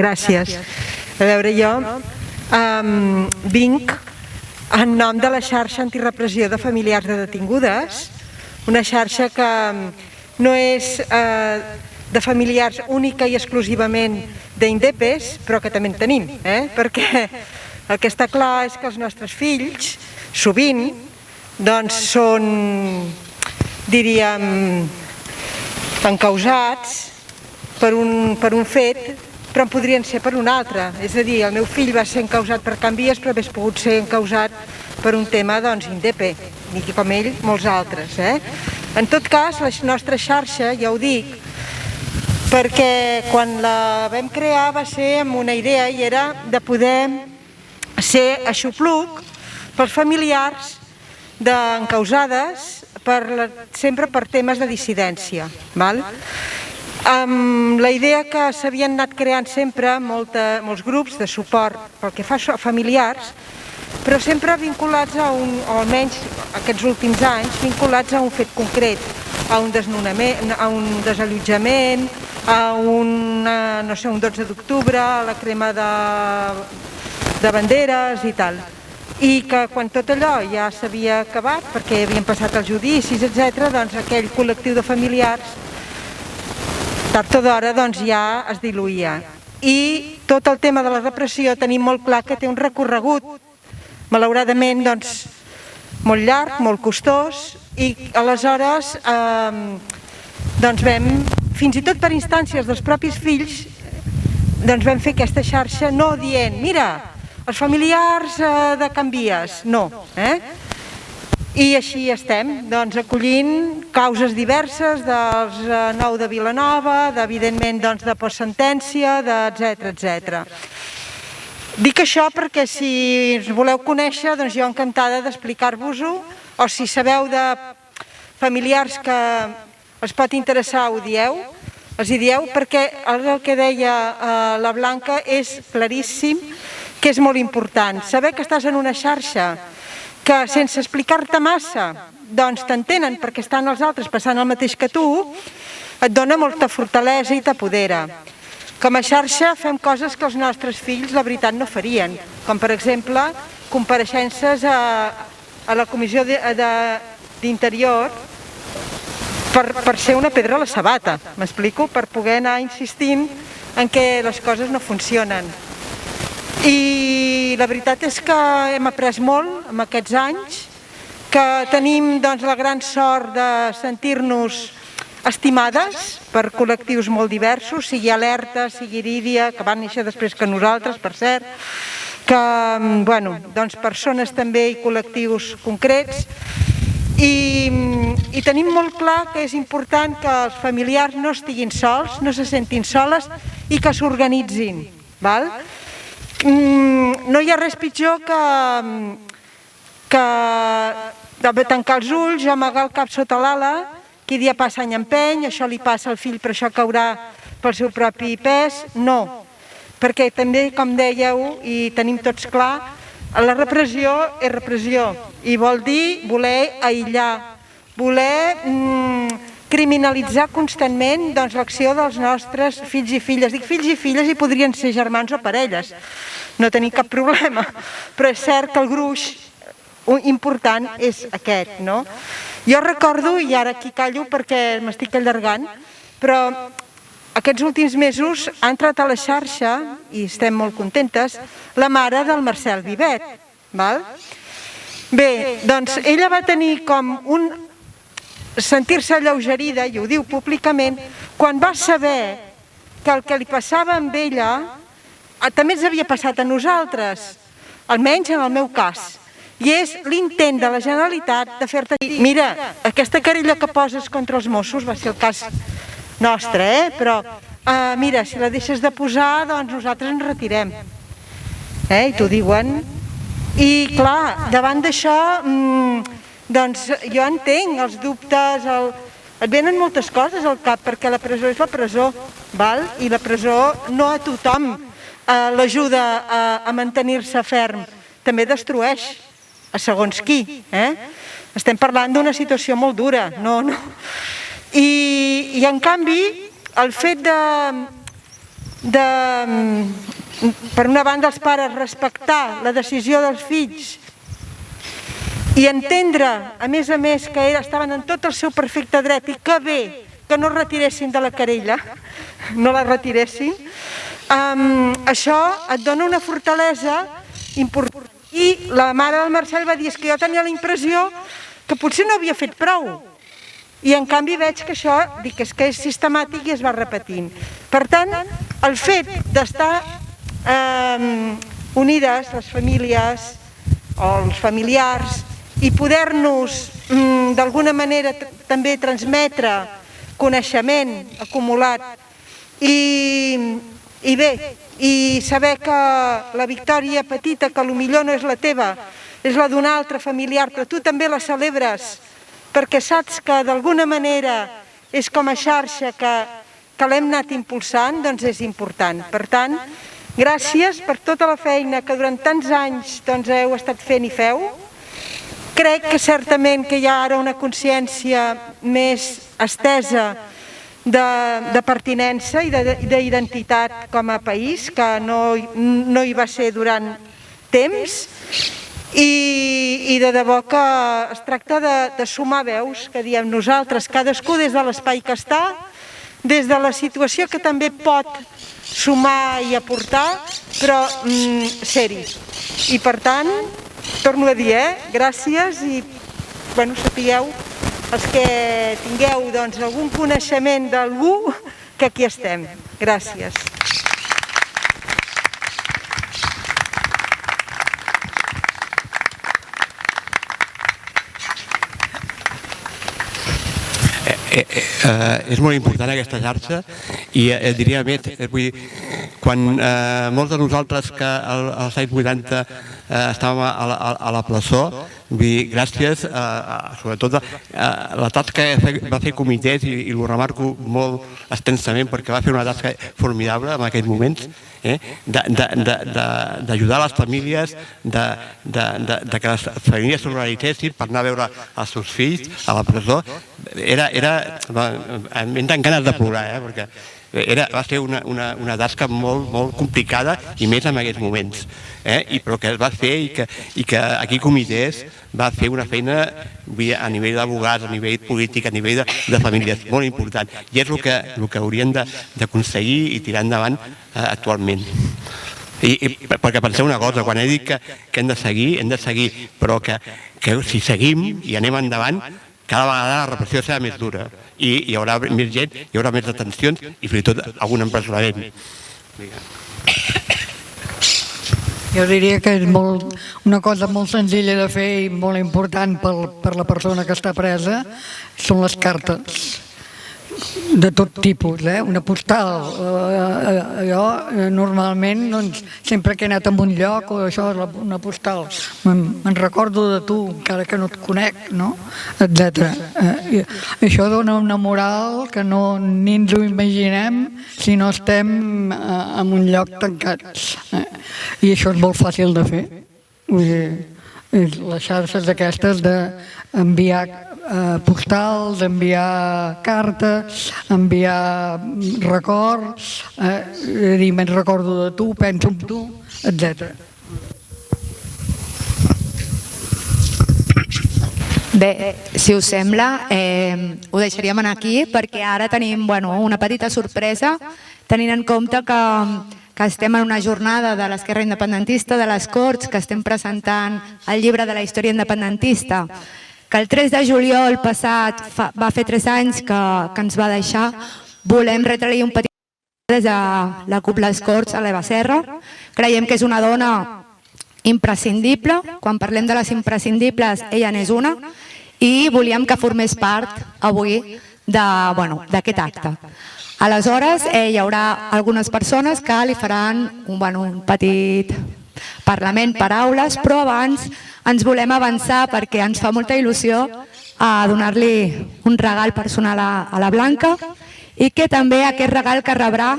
Gràcies. A veure, jo vinc en nom de la xarxa antirepressió de familiars de detingudes, una xarxa que no és de familiars única i exclusivament d'indepes, però que també en tenim, perquè el que està clar és que els nostres fills sovint doncs són, diríem, encausats per un fet però en podrien ser per un altre. És a dir, el meu fill va ser encausat per Can Vies, però hauria pogut ser encausat per un tema indepe, i com ell, molts altres. En tot cas, la nostra xarxa, ja ho dic, perquè quan la vam crear va ser amb una idea i era de poder ser aixopluc pels familiars d'encausades sempre per temes de dissidència. Amb la idea que s'havien anat creant sempre molts grups de suport pel que fa a familiars, però sempre vinculats a un, o almenys aquests últims anys, vinculats a un fet concret, a un desnonament, a un desallotjament, a un 12 d'octubre, a la crema de banderes i tal. I que quan tot allò ja s'havia acabat, perquè havien passat els judicis, etc., doncs aquell col·lectiu de familiars tard o d'hora ja es diluïa. I tot el tema de la repressió tenim molt clar que té un recorregut, malauradament, molt llarg, molt costós, i aleshores vam, fins i tot per instàncies dels propis fills, vam fer aquesta xarxa no dient, mira, els familiars de Can Vies, no, I així estem, acollint causes diverses dels 9 de Vilanova, evidentment de postsentència, etc. Dic això perquè si ens voleu conèixer, jo encantada d'explicar-vos-ho, o si sabeu de familiars que els pot interessar, els hi dieu, perquè el que deia la Blanca és claríssim, que és molt important. Saber que estàs en una xarxa que sense explicar-te massa, t'entenen perquè estan els altres passant el mateix que tu, et dona molta fortalesa i t'apodera. Com a xarxa fem coses que els nostres fills, la veritat, no farien, com per exemple compareixences a la Comissió d'Interior per ser una pedra a la sabata, m'explico? Per poder anar insistint en que les coses no funcionen. I la veritat és que hem après molt en aquests anys, que tenim la gran sort de sentir-nos estimades per col·lectius molt diversos, sigui Alerta, sigui Irídia, que van néixer després que nosaltres, per cert, que persones també i col·lectius concrets, i tenim molt clar que és important que els familiars no estiguin sols, no se sentin soles i que s'organitzin, d'acord? No hi ha res pitjor que de tancar els ulls, amagar el cap sota l'ala, qui dia passa any empeny, això li passa al fill però això caurà pel seu propi pes. No, perquè també, com dèieu, i tenim tots clar, la repressió és repressió i vol dir voler aïllar, voler criminalitzar constantment l'acció dels nostres fills i filles. Dic fills i filles i podrien ser germans o parelles, no tenim cap problema, però és cert que el gruix important és aquest, no? Jo recordo, i ara aquí callo perquè m'estic allargant, però aquests últims mesos ha entrat a la xarxa, i estem molt contentes, la mare del Marcel Vivet. Bé, doncs ella va tenir com un sentir-se alleugerida, i ho diu públicament, quan va saber que el que li passava amb ella també ens havia passat a nosaltres, almenys en el meu cas. I és l'intent de la Generalitat de fer-te dir, mira, aquesta querella que poses contra els Mossos va ser el cas nostre, però mira, si la deixes de posar, doncs nosaltres ens retirem. I t'ho diuen. I clar, davant d'això, doncs jo entenc els dubtes, et venen moltes coses al cap, perquè la presó és la presó, i la presó no a tothom l'ajuda a mantenir-se ferm, també destrueix a segons qui. Estem parlant d'una situació molt dura, i en canvi el fet de per una banda els pares respectar la decisió dels fills i entendre a més que estaven en tot el seu perfecte dret i que bé que no retiressin de la querella, no la retiressin, això et dona una fortalesa important. I la mare del Marcel va dir, és que jo tenia la impressió que potser no havia fet prou. I en canvi veig que això, dic, és que és sistemàtic i es va repetint. Per tant, el fet d'estar unides les famílies o els familiars i poder-nos d'alguna manera també transmetre coneixement acumulat i bé, i saber que la victòria petita, que potser no és la teva, és la d'un altre familiar, però tu també la celebres perquè saps que d'alguna manera és com a xarxa que l'hem anat impulsant, doncs és important. Per tant, gràcies per tota la feina que durant tants anys heu estat fent i feu. Crec que certament que hi ha ara una consciència més estesa de pertinença i d'identitat com a país, que no hi va ser durant temps, i de debò que es tracta de sumar veus, que diem nosaltres, cadascú des de l'espai que està, des de la situació que també pot sumar i aportar, però ser-hi. I per tant, torno a dir, gràcies i sapigueu els que tingueu algun coneixement d'algú, que aquí estem. Gràcies. És molt important aquesta xarxa i diria més, quan molts de nosaltres que als anys 80 estàvem a la presó, gràcies sobretot a la tasca que va fer comitès, i ho remarco molt extensament perquè va fer una tasca formidable en aquells moments, d'ajudar les famílies, que les famílies s'organitzessin per anar a veure els seus fills a la presó. M'he tan ganes de plorar, perquè va ser una tasca molt complicada, i més en aquests moments, però que es va fer i que aquí comitès va fer una feina a nivell d'advocats, a nivell polític, a nivell de famílies, molt important, i és el que hauríem d'aconseguir i tirar endavant actualment. Perquè penseu una cosa, quan he dit que hem de seguir, però que si seguim i anem endavant, cada vegada la repressió serà més dura i hi haurà més gent, hi haurà més detencions i fins i tot algun empresonament. Jo diria que és una cosa molt senzilla de fer i molt important per la persona que està presa, són les cartes. de tot tipus, una postal. Jo normalment doncs, sempre que he anat a un lloc o això és una postal, me'n recordo de tu encara que no et conec, no? Etcètera. Això dona una moral que ni ens ho imaginem si no estem en un lloc tancat, i això és molt fàcil de fer. Vull dir, les xarxes aquestes d'enviar postals, enviar cartes, enviar records, dir me'n recordo de tu, penso en tu, etc. Bé, si us sembla, ho deixaríem anar aquí perquè ara tenim una petita sorpresa, tenint en compte que estem en una jornada de l'esquerra independentista, de les Corts, que estem presentant el llibre de la història independentista, que el 3 de juliol passat va fer 3 anys que ens va deixar. Volem retre-li un petit des de la CUP Les Corts a l'Eva Serra. Creiem que és una dona imprescindible. Quan parlem de les imprescindibles, ella n'és una, i volíem que formés part avui d'aquest acte. Aleshores, hi haurà algunes persones que li faran un petit parlament, paraules, però abans ens volem avançar perquè ens fa molta il·lusió a donar-li un regal personal a la Blanca i que també aquest regal que rebrà,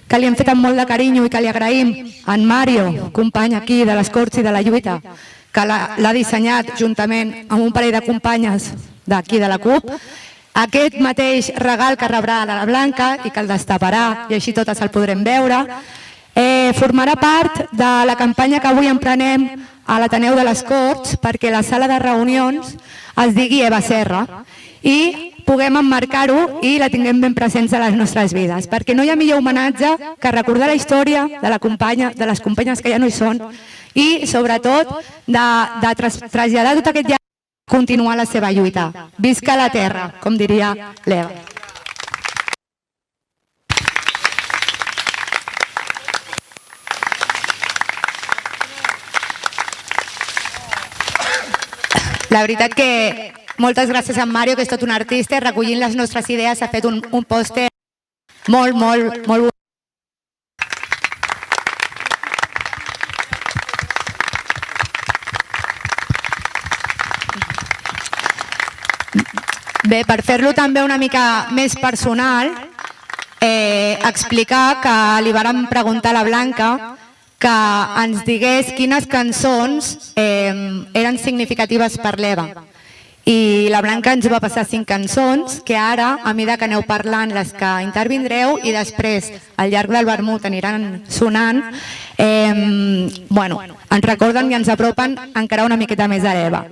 que li hem fet amb molt de carinyo i que li agraïm a en Mario, company aquí de les Corts i de la lluita, que l'ha dissenyat juntament amb un parell de companyes d'aquí de la CUP, aquest mateix regal que rebrà a la Blanca i que el destaparà i així totes el podrem veure, formarà part de la campanya que avui emprenem a l'Ateneu de les Corts perquè la sala de reunions es digui Eva Serra i puguem emmarcar-ho i la tinguem ben presents a les nostres vides, perquè no hi ha millor homenatge que recordar la història de les companyes que ja no hi són i, sobretot, de traslladar tot aquest llarg i continuar la seva lluita. Visca la terra, com diria l'Eva. La veritat que moltes gràcies a en Mario, que és tot un artista, recollint les nostres idees, ha fet un pòster molt, molt, molt bonic. Bé, per fer-lo també una mica més personal, explicar que li vàrem preguntar a la Blanca que ens digués quines cançons eren significatives per l'Eva. I la Blanca ens va passar 5 cançons que ara, a mesura que aneu parlant les que intervindreu i després al llarg del vermut aniran sonant, ens recorden i ens apropen encara una miqueta més a l'Eva.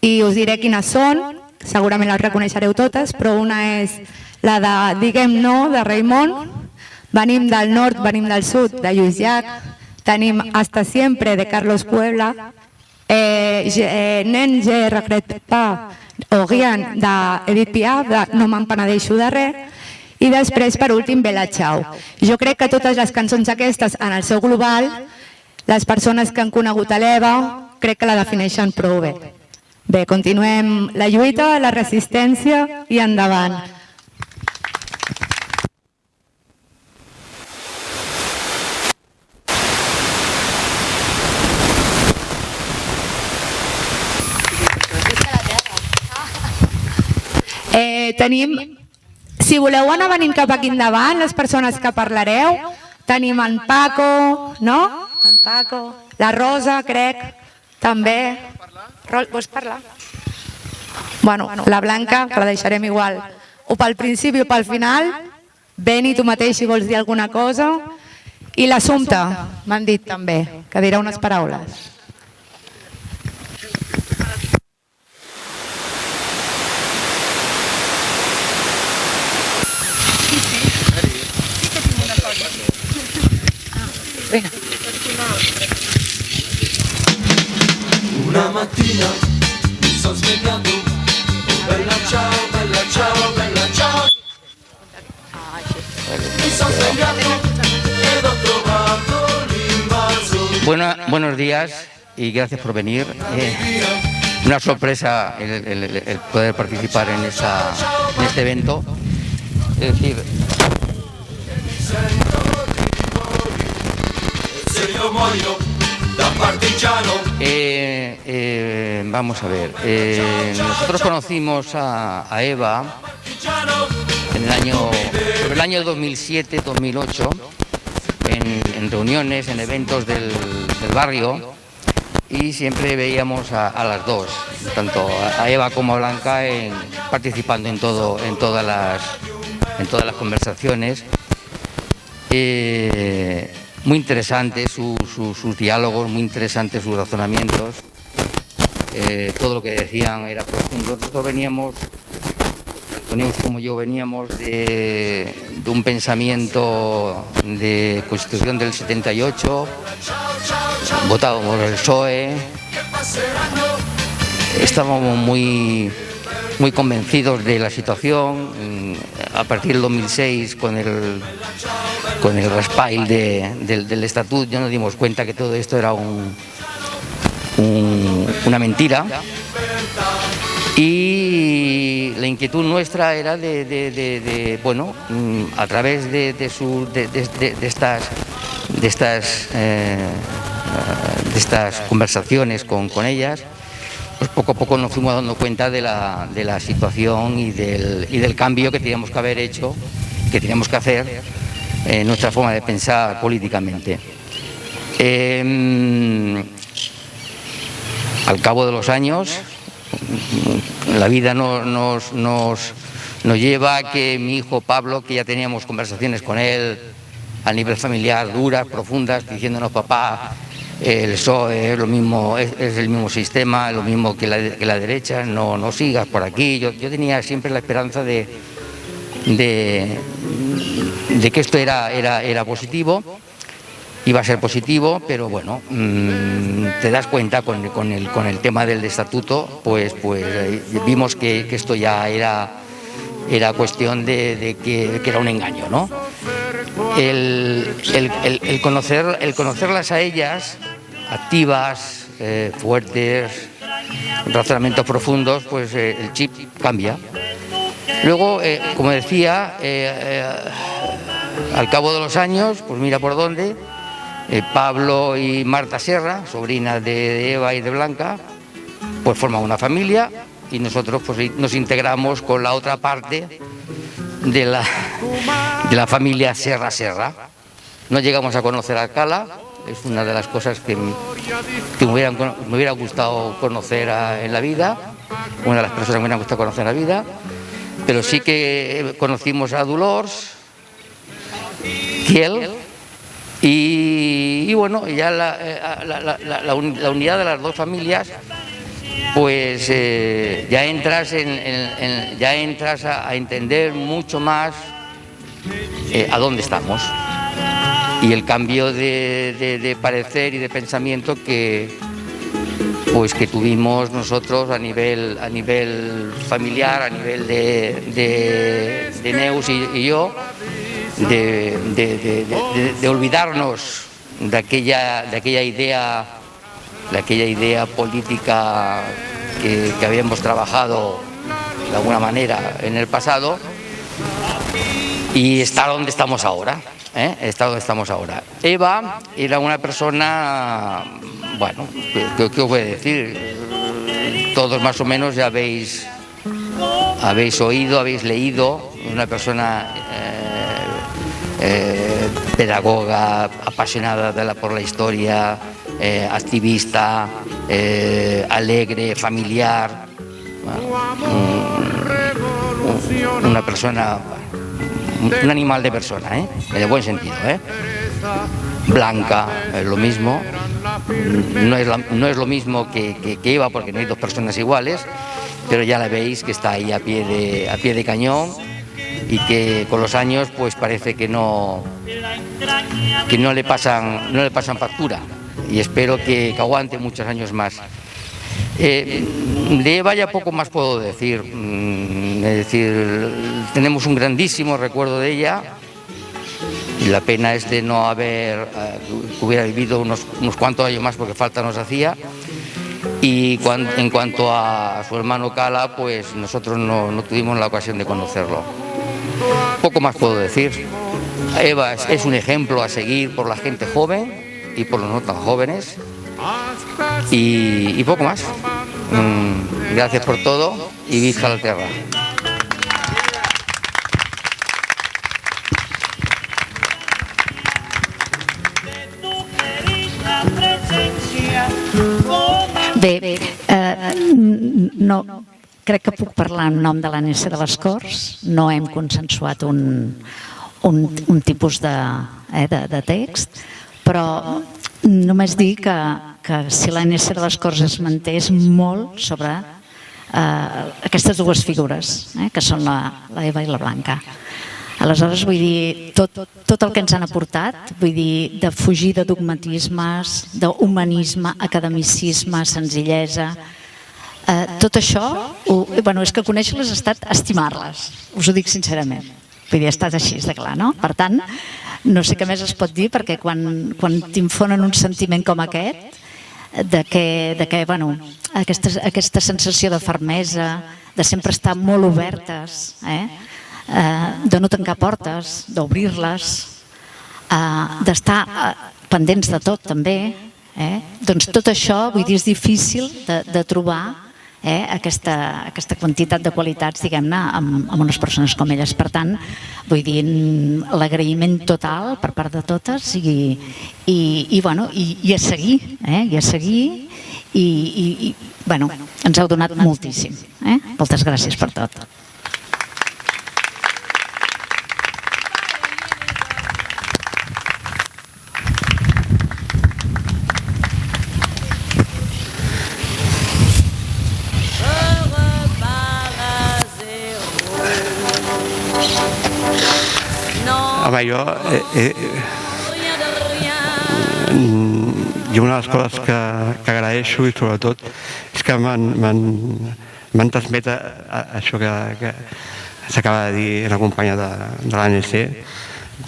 I us diré quines són, segurament les reconeixereu totes, però una és la de Diguem no, de Raimon, Venim del nord, venim del sud, de Lluís Llach, tenim Hasta siempre, de Carlos Puebla, Nen, je regrette pas, o Guian, d'Edith Piaf, de No me'n penedeixo de res, i després, per últim, Bella Ciao. Jo crec que totes les cançons aquestes, en el seu global, les persones que han conegut a l'Eva, crec que la defineixen prou bé. Bé, continuem la lluita, la resistència i endavant. Tenim, si voleu anar venint cap aquí endavant, les persones que parlareu, tenim en Paco, no? En Paco, la Rosa, crec, també. Vols parlar? Bueno, la Blanca, que la deixarem igual, o pel principi o pel final. Beni, tu mateix, si vols dir alguna cosa. I l'Assumpta, m'han dit també, que dirà unes paraules. Vinga. Una mattina mi sono svegliato, bella ciao, bella ciao, bella ciao. Mi sono svegliato ed ho trovato l'invaso. Buenos días y gracias por venir. Una sorpresa el poder participar en este evento. Es decir, vamos a ver, nosotros conocimos a Eva sobre el año 2007-2008 en reuniones, en eventos del barrio, y siempre veíamos a las dos, tanto a Eva como a Blanca, participando en todas las conversaciones. Muy interesantes sus diálogos, muy interesantes sus razonamientos. Todo lo que decían era profundo. Nosotros veníamos como yo, veníamos de un pensamiento de Constitución del 78, votábamos por el PSOE, estábamos muy convencidos de la situación. A partir del 2006, con el respaldo del Estatut, ya nos dimos cuenta que todo esto era una mentira, y la inquietud nuestra era bueno, a través de estas conversaciones con ellas, pues poco a poco nos fuimos dando cuenta de la situación y del cambio que teníamos que haber hecho, que teníamos que hacer en nuestra forma de pensar políticamente. Al cabo de los años, la vida nos lleva a que mi hijo Pablo, que ya teníamos conversaciones con él a nivel familiar duras, profundas, diciéndonos: papá, el PSOE es lo mismo, es el mismo sistema, es lo mismo que la derecha, no sigas por aquí. Yo tenía siempre la esperanza de que esto era positivo, iba a ser positivo, pero bueno, te das cuenta con el tema del estatuto, pues vimos que esto ya era cuestión de que era un engaño, ¿no? El conocerlas a ellas, activas, fuertes, razonamientos profundos, pues el chip cambia. Luego, como decía, al cabo de los años, pues mira por dónde, Pablo y Marta Serra, sobrinas de Eva y de Blanca, pues forman una familia, y nosotros pues nos integramos con la otra parte de la familia Serra. No llegamos a conocer a Alcalá, es una de las cosas que me hubiera gustado conocer en la vida, una de las personas que me hubiera gustado conocer en la vida, pero sí que conocimos a Dolors, Kiel, y bueno, ya la unidad de las dos familias, pues ya entras a entender mucho más a dónde estamos, y el cambio de parecer y de pensamiento que tuvimos nosotros a nivel familiar, a nivel de Neus y yo, de olvidarnos de aquella idea política que habíamos trabajado de alguna manera en el pasado, y estar donde estamos ahora. Eva era una persona, bueno, ¿qué os voy a decir? Todos más o menos ya habéis oído, habéis leído, una persona pedagoga, apasionada por la historia, activista, alegre, familiar, una persona, un animal de persona, en el buen sentido. Blanca, lo mismo, no es lo mismo que Eva, porque no hay dos personas iguales, pero ya la veis que está ahí a pie de cañón, y que con los años pues parece que no le pasan factura, y espero que aguante muchos años más. De Eva ya poco más puedo decir, es decir, tenemos un grandísimo recuerdo de ella, y la pena es de no haber, que hubiera vivido unos cuantos años más, porque falta nos hacía. Y en cuanto a su hermano Cala, pues nosotros no tuvimos la ocasión de conocerlo. Poco más puedo decir. Eva es un ejemplo a seguir por la gente joven y por los no tan jóvenes. Y poco más. Gracias por todo y visca la tierra. Bé, no, crec que puc parlar en nom de l'ANS de les Corts. No hem consensuat un tipus de text, però només dir que si l'ANS de les Corts es manté és molt sobre aquestes dues figures, que són la Eva i la Blanca. Aleshores, vull dir, tot el que ens han aportat, vull dir, de fugir de dogmatismes, d'humanisme, academicisme, senzillesa, tot això, és que conèixer-les ha estat estimar-les, us ho dic sincerament. Vull dir, ha estat així de clar, no? Per tant, no sé què més es pot dir, perquè quan t'infonen un sentiment com aquest, de que, aquesta sensació de fermesa, de sempre estar molt obertes, de no tancar portes, d'obrir-les, d'estar pendents de tot també, doncs tot això, vull dir, és difícil de trobar aquesta quantitat de qualitats, diguem-ne, amb unes persones com elles. Per tant, vull dir, l'agraïment total per part de totes i a seguir, i ens heu donat moltíssim. Moltes gràcies per tot. Home, jo... I una de les coses que agraeixo i sobretot és que m'han transmet això que s'acaba de dir la companya de l'ANC,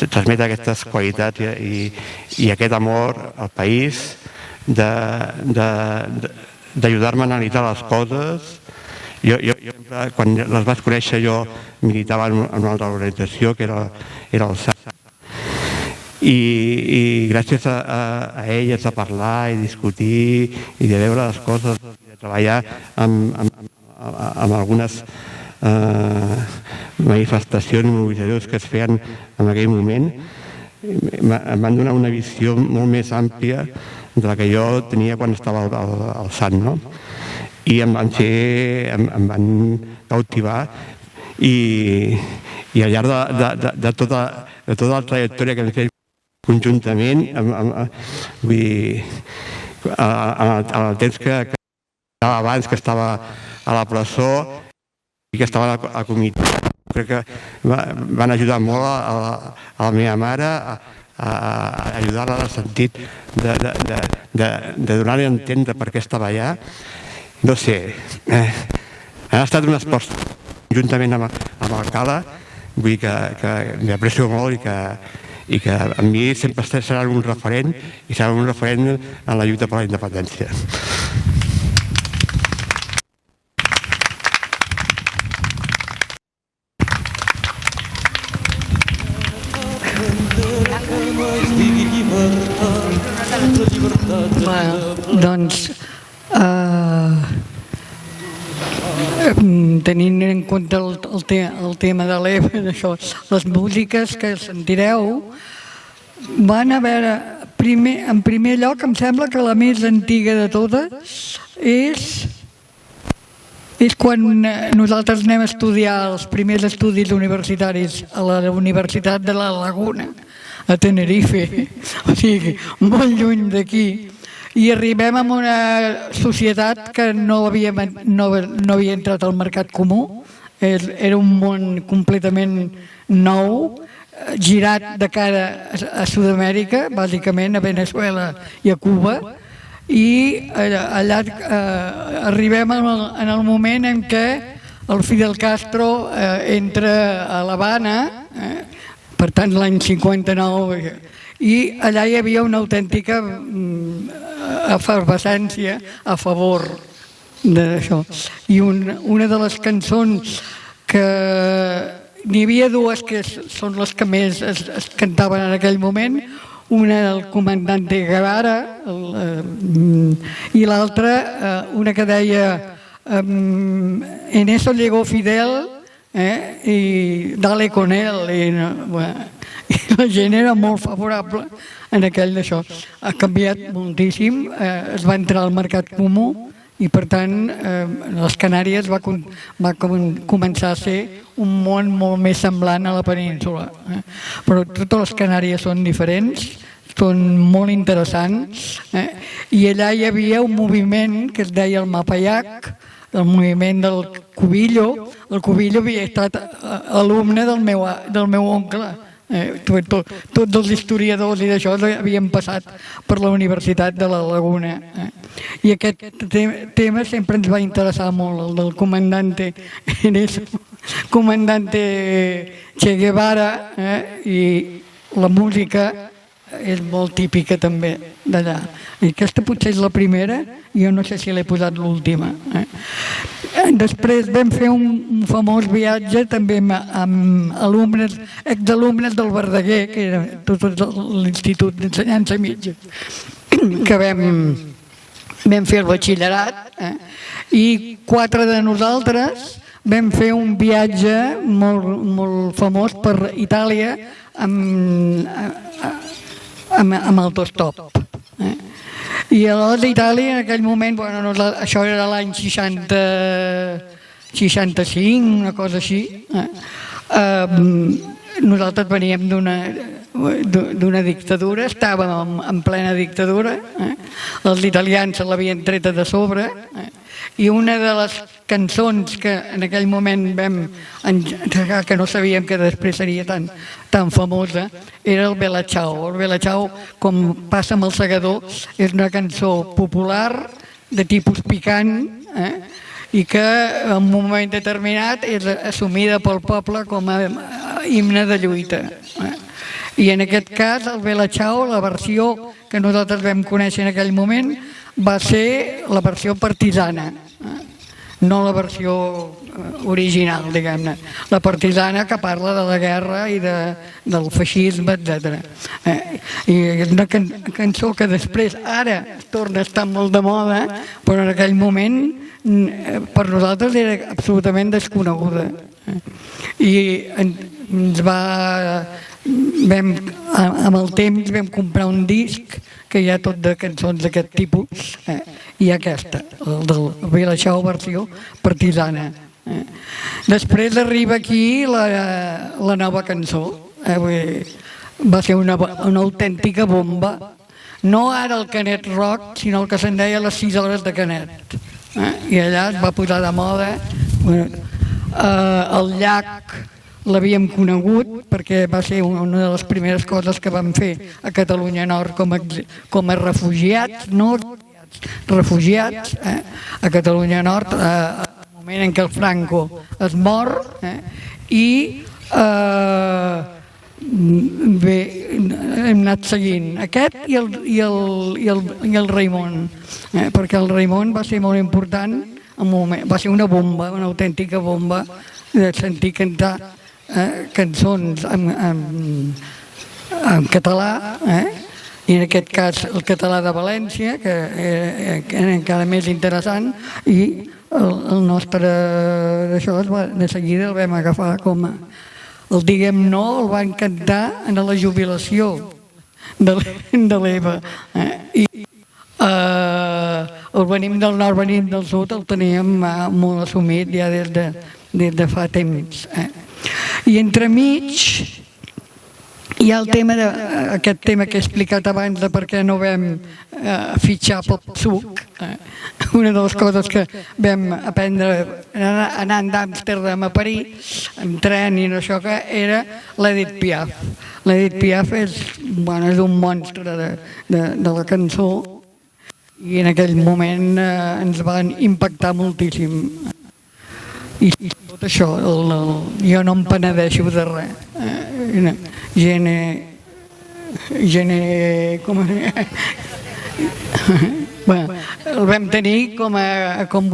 transmet aquestes qualitats i aquest amor al país d'ajudar-me a analitzar les coses. Quan les vaig conèixer jo militava en una altra organització que era el SAC, i gràcies a elles a parlar i discutir i de veure les coses, de treballar amb algunes manifestacions i mobilitzacions que es feien en aquell moment, em van donar una visió molt més àmplia de la que jo tenia quan estava al SAT, no? I em van cautivar i al llarg de tota la trajectòria que hem fet conjuntament, vull dir, en el temps que estava abans, que estava a la presó i que estava a la comitiva, crec que van ajudar molt a la meva mare, a ajudar-la en el sentit de donar-li a entendre per què estava allà. No sé, han estat un esforç juntament amb el Cala, vull dir que m'hi aprecio molt i que a mi sempre serà un referent i serà un referent en la lluita per la independència. Doncs tenint en compte el tema de l'Eva, les músiques que sentireu van a veure, en primer lloc em sembla que la més antiga de totes és quan nosaltres anem a estudiar els primers estudis universitaris a la Universitat de la Laguna, a Tenerife, o sigui, molt lluny d'aquí, i arribem a una societat que no havia entrat al mercat comú, era un món completament nou, girat de cara a Sud-amèrica, bàsicament a Venezuela i a Cuba, i allà arribem en el moment en què el Fidel Castro entra a l'Havana, per tant l'any 59, i allà hi havia una autèntica efervescència a favor d'això. I una de les cançons que n'hi havia dues que són les que més es cantaven en aquell moment, una del comandante Guevara i l'altra una que deia en eso llegó Fidel i dale con él, i la gent era molt favorable en aquell d'això. Ha canviat moltíssim, es va entrar al mercat comú i per tant les Canàries va començar a ser un món molt més semblant a la península. Però totes les Canàries són diferents, són molt interessants, i allà hi havia un moviment que es deia el Mapayac, el moviment del Cubillo. El Cubillo havia estat alumne del meu oncle. Tots els historiadors i d'això havien passat per la Universitat de la Laguna. I aquest tema sempre ens va interessar molt, el del comandante Che Guevara, i la música és molt típica també d'allà. I aquesta potser és la primera, jo no sé si l'he posat l'última. Després vam fer un famós viatge també amb alumnes, exalumnes del Verdaguer, que era tot l'Institut d'Ensenyança Mitja, que vam fer el batxillerat, i 4 de nosaltres vam fer un viatge molt famós per Itàlia amb autostop. I aleshores a Itàlia en aquell moment, això era l'any 65, una cosa així, nosaltres veníem d'una dictadura, estàvem en plena dictadura, els italians se l'havien treta de sobre, i una de les cançons que en aquell moment vam engegar, que no sabíem que després seria tan famosa, era el Bella Ciao. El Bella Ciao, com passa amb el Segador, és una cançó popular de tipus picant, i que en un moment determinat és assumida pel poble com a himne de lluita. I en aquest cas el Bella Ciao, la versió que nosaltres vam conèixer en aquell moment, va ser la versió partisana, no la versió original, diguem-ne. La partisana que parla de la guerra i del feixisme, etc. I és una cançó que després, ara, torna a estar molt de moda, però en aquell moment per nosaltres era absolutament desconeguda. I amb el temps vam comprar un disc que hi ha tot de cançons d'aquest tipus, i aquesta, el del Bella Ciao versió partisana. Després arriba aquí la nova cançó. Va ser una autèntica bomba. No ara el Canet Rock, sinó el que se'n deia les 6 hores de Canet. I allà es va posar de moda. El llac l'havíem conegut perquè va ser una de les primeres coses que vam fer a Catalunya Nord com a refugiats, a Catalunya Nord, al moment en què el Franco es mor, i bé, hem anat seguint aquest i el Raimon, perquè el Raimon va ser molt important, va ser una bomba, una autèntica bomba, de sentir cantar cançons en català, i en aquest cas el català de València, que era encara més interessant, i el nostre d'això de seguida el vam agafar com a el diguem no, el van cantar en la jubilació de l'Eva. El venim del nord, venim del sud, el teníem molt assumit ja des de fa temps. I entremig hi ha el tema, aquest tema que he explicat abans de per què no vam fitxar pel PSUC. Una de les coses que vam aprendre anant d'Amsterdam a París, amb tren i això, que era l'Edith Piaf. L'Edith Piaf és un monstre de la cançó i en aquell moment ens van impactar moltíssim. I tot això, jo no em penedeixo de res. El vam tenir com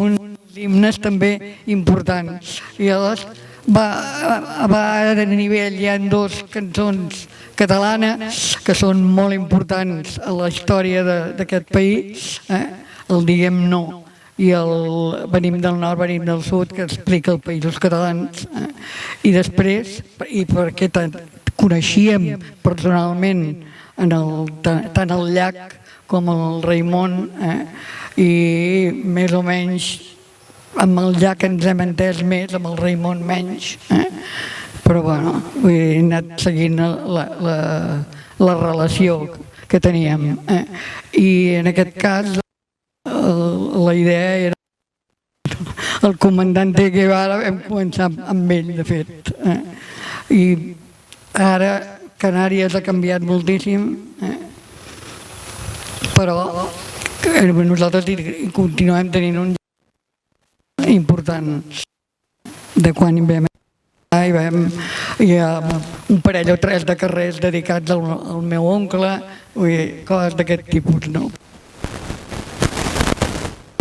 uns himnes també importants. I llavors va de nivell. Hi ha dues cançons catalanes que són molt importants a la història d'aquest país, el Diguem No i el Venim del Nord, Venim del Sud, que explica els països catalans. I després, i perquè coneixíem personalment tant el Llach com el Raimon, i més o menys amb el Llach ens hem entès més, amb el Raimon menys, però bueno, he anat seguint la relació que teníem. I en aquest cas la idea era el comandant Guevara, vam començar amb ell, de fet. I ara Canàries ha canviat moltíssim, però nosaltres continuem tenint un lloc important de quan vam hi ha un parell o tres de carrers dedicats al meu oncle, coses d'aquest tipus, no?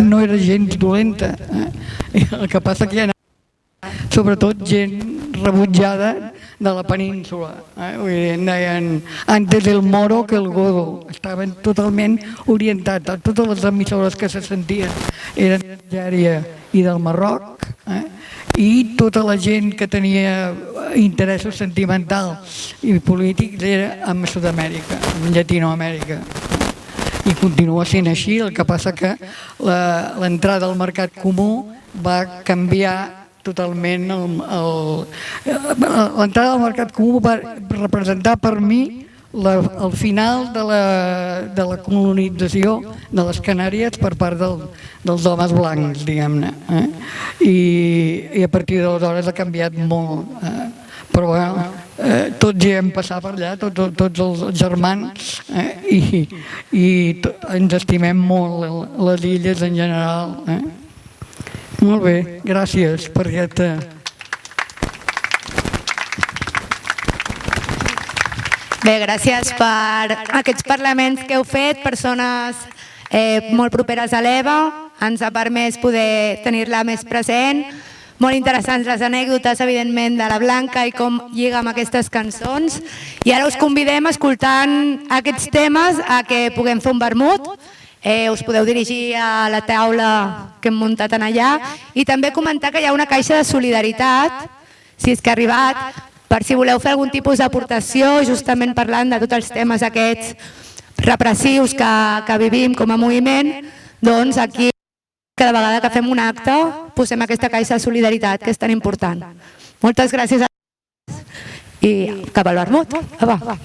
No era gens dolenta, el que passa que hi ha sobretot gent rebutjada de la península. Deien antes el moro que el godo, estaven totalment orientats, totes les emissores que se sentien eren d'Algèria i del Marroc, i tota la gent que tenia interessos sentimentals i polítics era en Sud-amèrica, en Llatinoamèrica. I continua sent així, el que passa que l'entrada al mercat comú va canviar totalment. L'entrada al mercat comú va representar per mi el final de la colonització de les Canàries per part dels homes blancs, diguem-ne. I a partir d'aleshores ha canviat molt. Però bueno, tots hi hem passat per allà, tots els germans, i ens estimem molt les illes en general. Molt bé, gràcies per aquesta... Bé, gràcies per aquests parlaments que heu fet, persones molt properes a l'Eva, ens ha permès poder tenir-la més present. Molt interessants les anècdotes, evidentment, de la Blanca i com lliga amb aquestes cançons. I ara us convidem, escoltant aquests temes, a que puguem fer un vermut. Us podeu dirigir a la taula que hem muntat en allà i també comentar que hi ha una caixa de solidaritat, si és que ha arribat, per si voleu fer algun tipus d'aportació, justament parlant de tots els temes aquests repressius que vivim com a moviment, doncs aquí cada vegada que fem un acte posem aquesta caixa de solidaritat que és tan important. Moltes gràcies a tots i cap al vermut. Va.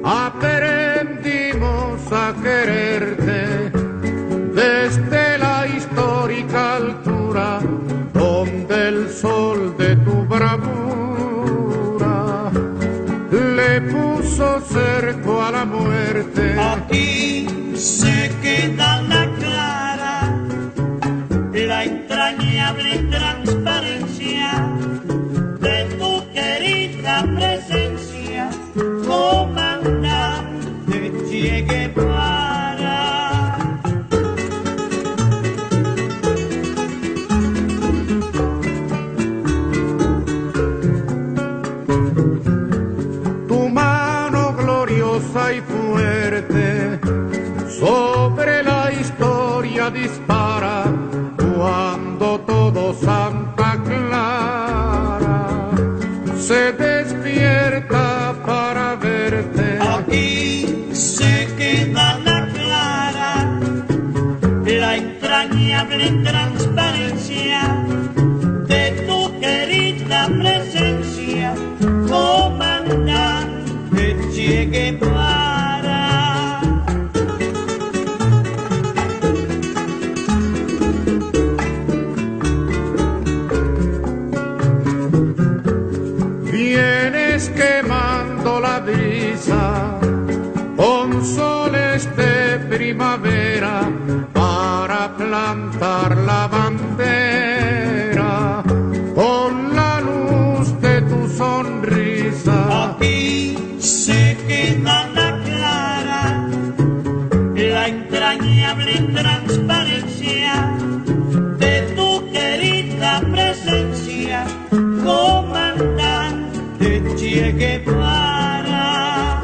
Aprendimos a quererte desde la histórica altura donde el sol de tu bravura le puso cerco a la muerte. Aquí se queda la clara, la entrañable transparencia de tu querida presencia, comandante Che Guevara. Tu mano gloriosa y fuerte sobre la historia dispara cuando todo Santa Clara se despierta para verte. Aquí se queda la clara, la entrañable transparencia de tu querida presencia, comandante Che Guevara. Vienes quemando la brisa con soles de primavera para plantar la bandera con la luz de tu sonrisa. Aquí se queda la clara, la entrañable transparencia de tu querida presencia, comandante Che Guevara.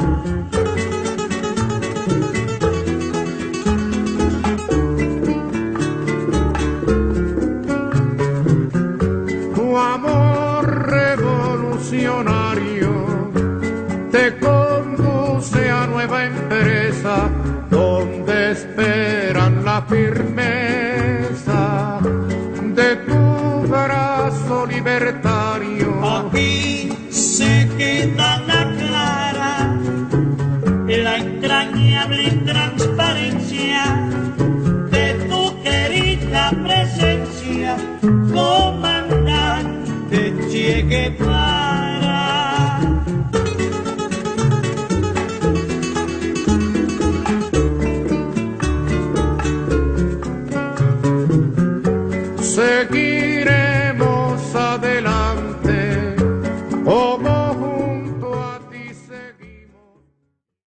Tu amor revolucionario te conduce a nueva empresa donde esperan la firmeza de tu brazo libertario. Aquí se queda la clara, la entrañable transparencia de tu querida presencia, comandante Che Guevara.